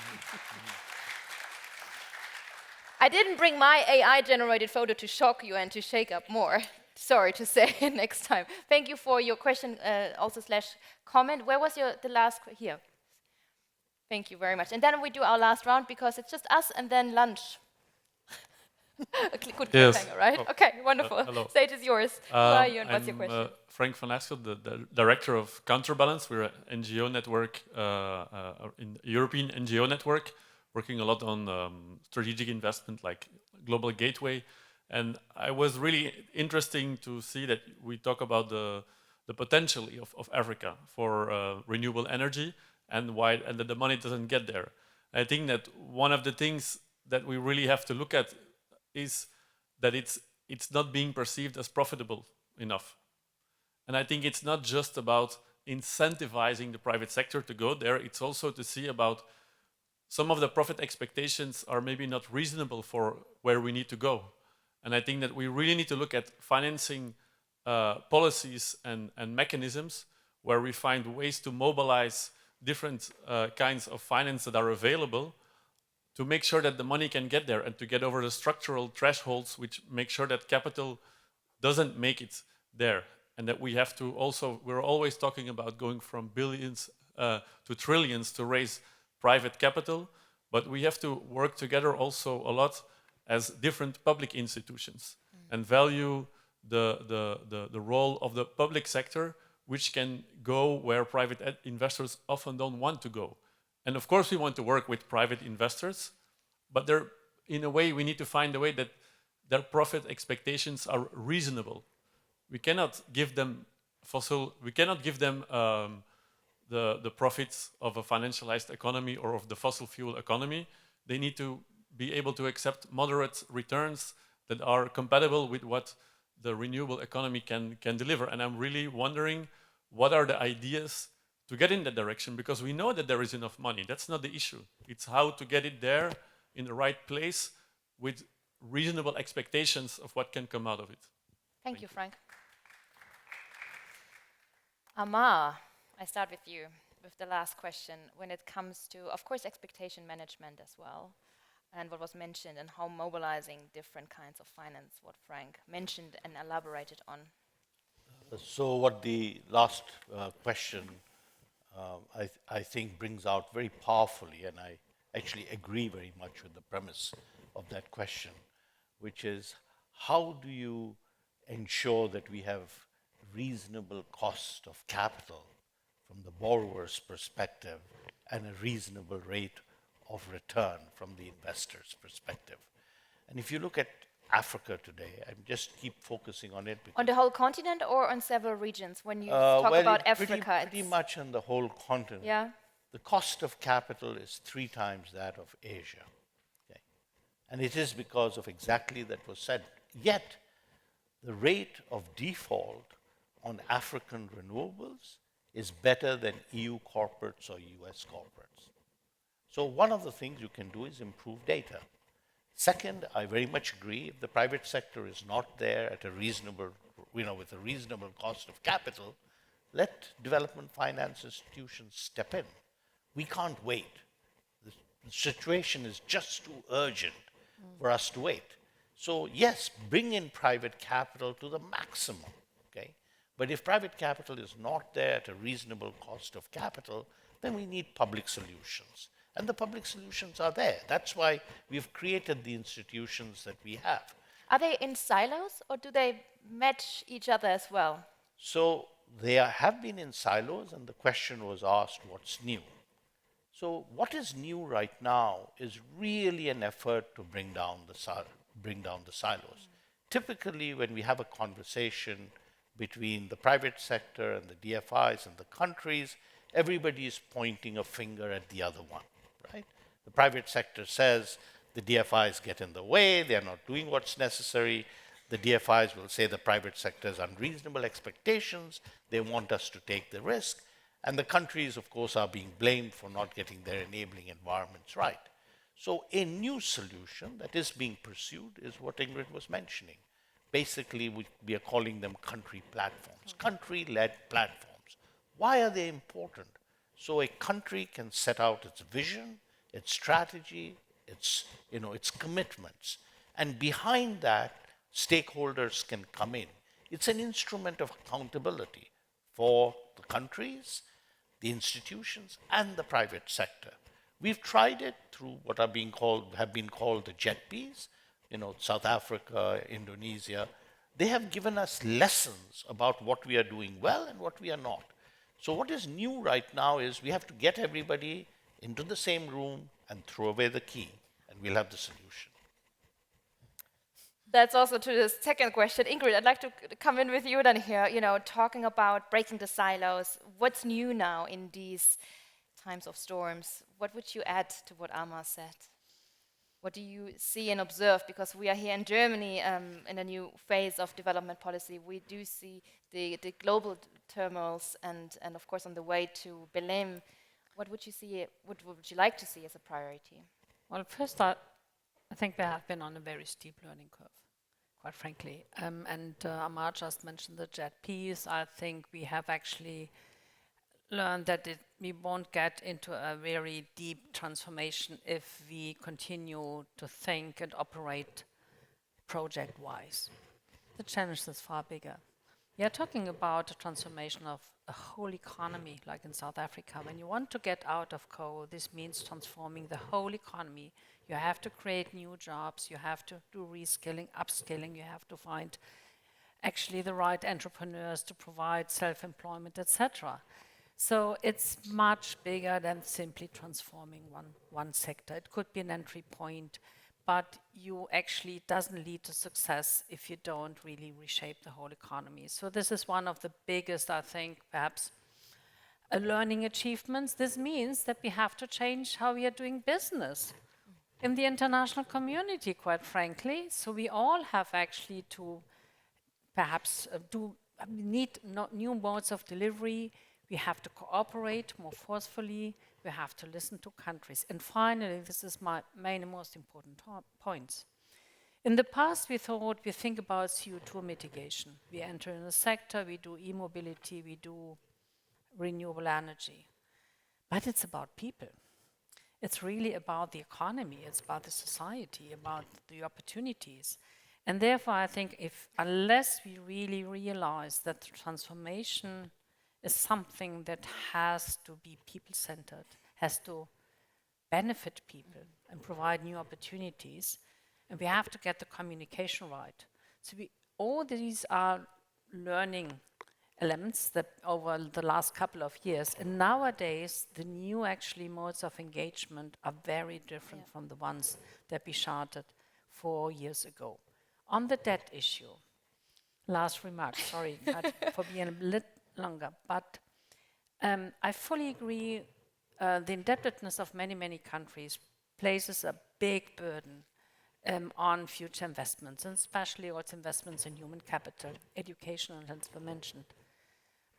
I didn't bring my AI-generated photo to shock you and to shake up more. Sorry to say, next time. Thank you for your question, also / comment. Where was the last? Here. Thank you very much. And then we do our last round because it's just us and then lunch. A good cliffhanger, right? Oh. Okay, wonderful. Hello. Stage is yours. Who are you and what's your question? Frank van Askel, the director of Counterbalance. We're an NGO network, in European NGO network, working a lot on strategic investment like Global Gateway. And I was really interesting to see that we talk about the potential of Africa for renewable energy and that the money doesn't get there. I think that one of the things that we really have to look at is that it's not being perceived as profitable enough. And I think it's not just about incentivizing the private sector to go there, it's also to see about some of the profit expectations are maybe not reasonable for where we need to go. And I think that we really need to look at financing policies and mechanisms where we find ways to mobilize different kinds of finance that are available to make sure that the money can get there and to get over the structural thresholds which make sure that capital doesn't make it there. And that we have to also, we're always talking about going from billions to trillions to raise private capital, but we have to work together also a lot as different public institutions and value the role of the public sector, which can go where private investors often don't want to go. And of course we want to work with private investors, but in a way we need to find a way that their profit expectations are reasonable. We cannot give them the profits of a financialized economy or of the fossil fuel economy. They need to be able to accept moderate returns that are compatible with what the renewable economy can deliver. And I'm really wondering, what are the ideas to get in that direction, because we know that there is enough money. That's not the issue. It's how to get it there in the right place with reasonable expectations of what can come out of it. Thank you, Frank. Amar, I start with you with the last question when it comes to, of course, expectation management as well, and what was mentioned and how mobilizing different kinds of finance, what Frank mentioned and elaborated on. So what the last question I think brings out very powerfully, and I actually agree very much with the premise of that question, which is how do you ensure that we have reasonable cost of capital from the borrower's perspective and a reasonable rate of return from the investor's perspective. And if you look at Africa today, I just keep focusing on it. On the whole continent or on several regions? When you talk about Africa, pretty much on the whole continent. Yeah. The cost of capital is 3 times that of Asia. Okay? And it is because of exactly that was said. Yet, the rate of default on African renewables is better than EU corporates or US corporates. So one of the things you can do is improve data. Second, I very much agree, if the private sector is not there at a reasonable, with a reasonable cost of capital, let development finance institutions step in. We can't wait. The situation is just too urgent for us to wait. So yes, bring in private capital to the maximum, okay? But if private capital is not there at a reasonable cost of capital, then we need public solutions. And the public solutions are there. That's why we've created the institutions that we have. Are they in silos or do they match each other as well? So they have been in silos, and the question was asked, what's new? So what is new right now is really an effort to bring down the silos. Typically, when we have a conversation between the private sector and the DFIs and the countries, everybody is pointing a finger at the other one, right? The private sector says the DFIs get in the way, they're not doing what's necessary. The DFIs will say the private sector has unreasonable expectations, they want us to take the risk. And the countries, of course, are being blamed for not getting their enabling environments right. So a new solution that is being pursued is what Ingrid was mentioning. Basically, we are calling them country platforms, country-led platforms. Why are they important? So a country can set out its vision, its strategy, its commitments. And behind that, stakeholders can come in. It's an instrument of accountability for the countries, the institutions, and the private sector. We've tried it through what have been called the JETPs, South Africa, Indonesia. They have given us lessons about what we are doing well and what we are not. So what is new right now is we have to get everybody into the same room and throw away the key, and we'll have the solution. That's also to the second question. Ingrid, I'd like to come in with you then here, talking about breaking the silos. What's new now in these times of storms? What would you add to what Amar said? What do you see and observe? Because we are here in Germany in a new phase of development policy. We do see the global turmoils and of course on the way to Berlin. What would you see? What would you like to see as a priority? Well, first I think we have been on a very steep learning curve, quite frankly. And Amar just mentioned the JETPs. I think we have actually learned that we won't get into a very deep transformation if we continue to think and operate project-wise. The challenge is far bigger. We are talking about a transformation of a whole economy, like in South Africa. When you want to get out of coal, this means transforming the whole economy. You have to create new jobs, you have to do reskilling, upskilling, you have to find actually the right entrepreneurs to provide self-employment, etc. So it's much bigger than simply transforming one sector. It could be an entry point, but you actually doesn't lead to success if you don't really reshape the whole economy. So this is one of the biggest, I think, perhaps, learning achievements. This means that we have to change how we are doing business in the international community, quite frankly. So we all have actually to perhaps need new modes of delivery. We have to cooperate more forcefully. We have to listen to countries. And finally, this is my main and most important points. In the past, we think about CO2 mitigation. We enter in a sector, we do e-mobility, we do renewable energy. But it's about people. It's really about the economy, it's about the society, about the opportunities. And therefore, I think unless we really realize that the transformation is something that has to be people-centered, has to benefit people and provide new opportunities, and we have to get the communication right. So all these are learning elements that over the last couple of years, and nowadays the new actually modes of engagement are very different from the ones that we charted 4 years ago. On the debt issue, last remark, sorry for being a bit longer, but I fully agree the indebtedness of many, many countries places a big burden on future investments, and especially also investments in human capital, education, and as mentioned.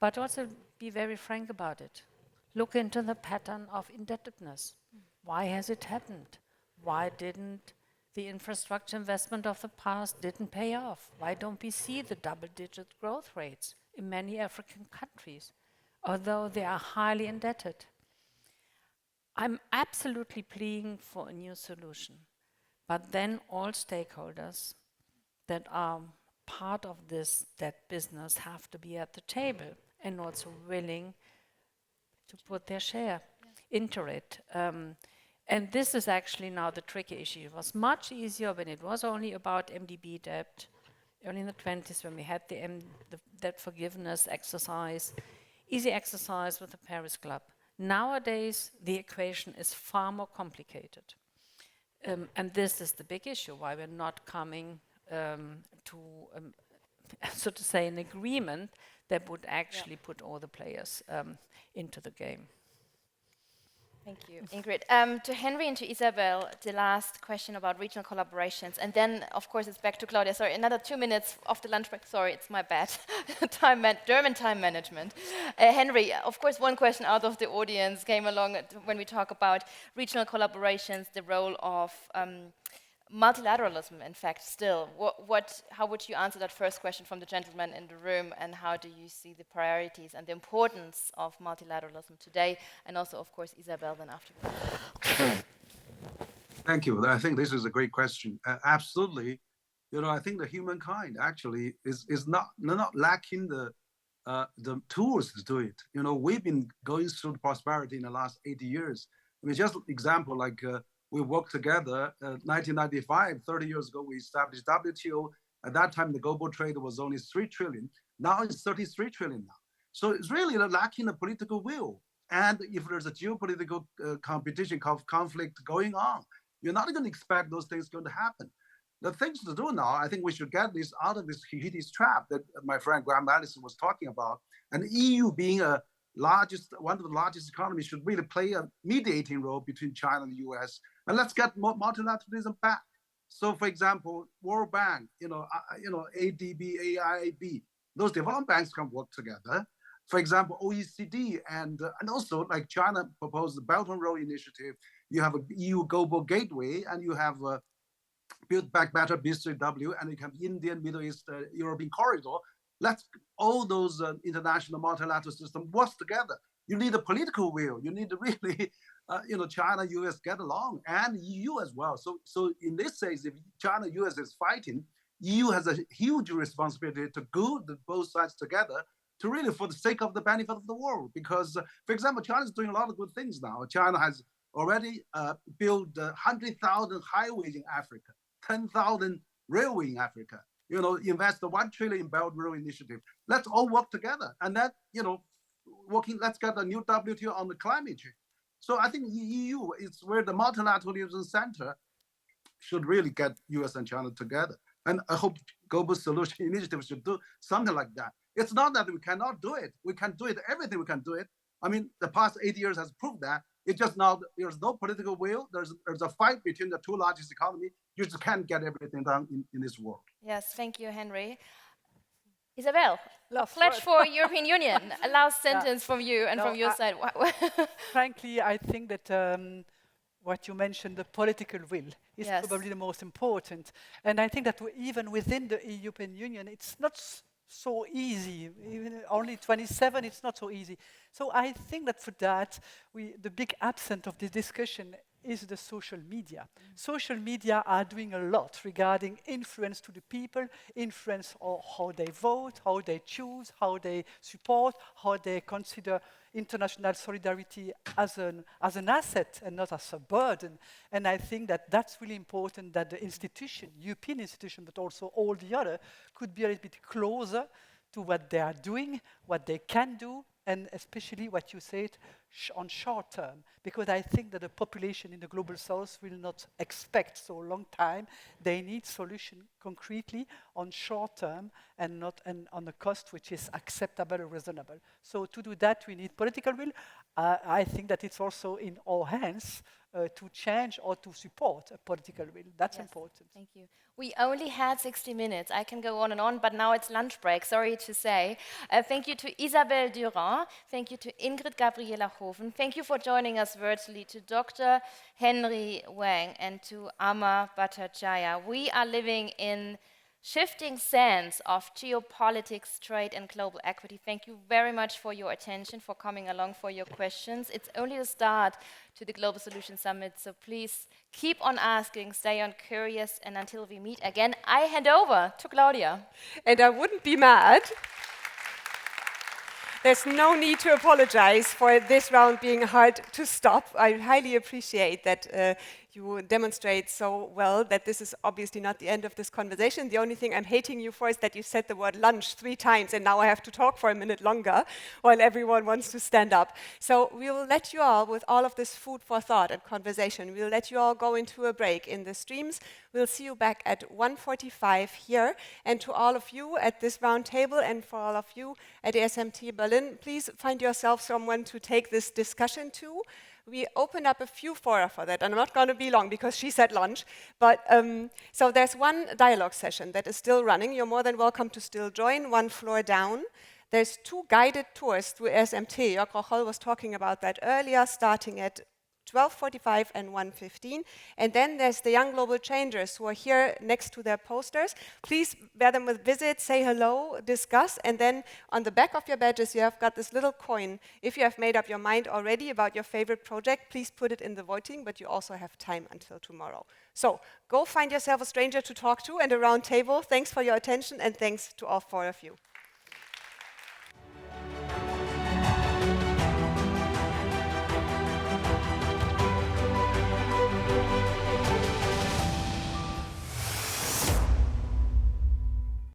But also be very frank about it. Look into the pattern of indebtedness. Why has it happened? Why didn't the infrastructure investment of the past didn't pay off? Why don't we see the double-digit growth rates in many African countries, although they are highly indebted? I'm absolutely pleading for a new solution, but then all stakeholders that are part of that business have to be at the table and also willing to put their share into it. And this is actually now the tricky issue. It was much easier when it was only about MDB debt, early in the 20s when we had the debt forgiveness exercise, easy exercise with the Paris Club. Nowadays, the equation is far more complicated. And this is the big issue, why we're not coming to, so to say, an agreement that would actually put all the players into the game. Thank you, Ingrid. To Henry and to Isabel, the last question about regional collaborations. And then, of course, it's back to Claudia. Sorry, another 2 minutes of the lunch break. Sorry, it's my bad. German time management. Henry, of course, one question out of the audience came along when we talk about regional collaborations, the role of multilateralism, in fact, still. How would you answer that first question from the gentleman in the room, and how do you see the priorities and the importance of multilateralism today, and also, of course, Isabel then afterwards? Thank you. I think this is a great question. Absolutely. I think the humankind actually is not lacking the tools to do it. We've been going through the prosperity in the last 80 years. I mean, just example, like we worked together 1995, 30 years ago, we established WTO. At that time, the global trade was only 3 trillion. Now it's 33 trillion now. So it's really lacking the political will. And if there's a geopolitical competition, conflict going on, you're not going to expect those things going to happen. The things to do now, I think we should get this out of this Hideous trap that my friend Graham Allison was talking about. And the EU being one of the largest economies should really play a mediating role between China and the US. And let's get multilateralism back. So, for example, World Bank, ADB, AIIB, those development banks can work together. For example, OECD and also like China proposed the Belt and Road Initiative. You have an EU Global Gateway, and you have Build Back Better, B3W, and you have Indian, Middle East, European corridor. Let's all those international multilateral systems work together. You need a political will. You need to really, China, US get along, and EU as well. So in this case, if China, US is fighting, EU has a huge responsibility to glue both sides together to really, for the sake of the benefit of the world. Because, for example, China is doing a lot of good things now. China has already built 100,000 highways in Africa, 10,000 railways in Africa. Invest the 1 trillion in Belt and Road Initiative. Let's all work together, and that let's get a new WTO on the climate change. So I think the EU is where the multilateralism center should really get US and China together. And I hope Global Solution Initiative should do something like that. It's not that we cannot do it. We can do it, everything we can do it. I mean, the past 8 years has proved that. It's just now there's no political will. There's a fight between the 2 largest economies. You just can't get everything done in this world. Yes, thank you, Henry. Isabel, a Last pledge word. for European Union. A last sentence from you and No, from your side. Frankly, I think that what you mentioned, the political will, is Yes. probably the most important. And I think that even within the European Union, it's not so easy. Even only 27, it's not so easy. So I think that for that, the big absent of this discussion is the social media. Social media are doing a lot regarding influence to the people, influence on how they vote, how they choose, how they support, how they consider international solidarity as an asset and not as a burden. And I think that that's really important that the institution, European institution, but also all the other, could be a little bit closer to what they are doing, what they can do, and especially what you said on short term, because I think that the population in the global south will not expect so long time. They need solution concretely on short term and not on a cost which is acceptable or reasonable. So to do that, we need political will. I think that it's also in our hands to change or to support a political will. That's important. Thank you. We only had 60 minutes. I can go on, but now it's lunch break, sorry to say. Thank you to Isabelle Durand. Thank you to Ingrid Gabriela Hoven. Thank you for joining us virtually, to Dr. Henry Wang and to Amar Bhattacharya. We are living in shifting sands of geopolitics, trade, and global equity. Thank you very much for your attention, for coming along, for your questions. It's only the start to the Global Solution Summit, so please keep on asking, stay on curious, and until we meet again, I hand over to Claudia. And I wouldn't be mad. There's no need to apologize for this round being hard to stop. I highly appreciate that you demonstrate so well that this is obviously not the end of this conversation. The only thing I'm hating you for is that you said the word lunch 3 times, and now I have to talk for a minute longer while everyone wants to stand up. So we will let you all, with all of this food for thought and conversation, we'll let you all go into a break in the streams. We'll see you back at 1:45 here. And to all of you at this round table and for all of you at SMT Berlin, please find yourself someone to take this discussion to. We open up a few fora for that, and I'm not going to be long because she said lunch, but so there's one dialogue session that is still running. You're more than welcome to still join, 1 floor down. There's 2 guided tours through SMT. Jörg Rocholl was talking about that earlier, starting at 12:45 and 1:15. And then there's the young global changers who are here next to their posters. Please bear them with visit, say hello, discuss, and then on the back of your badges you have got this little coin. If you have made up your mind already about your favorite project, please put it in the voting, but you also have time until tomorrow. So go find yourself a stranger to talk to and a round table. Thanks for your attention, and thanks to all 4 of you.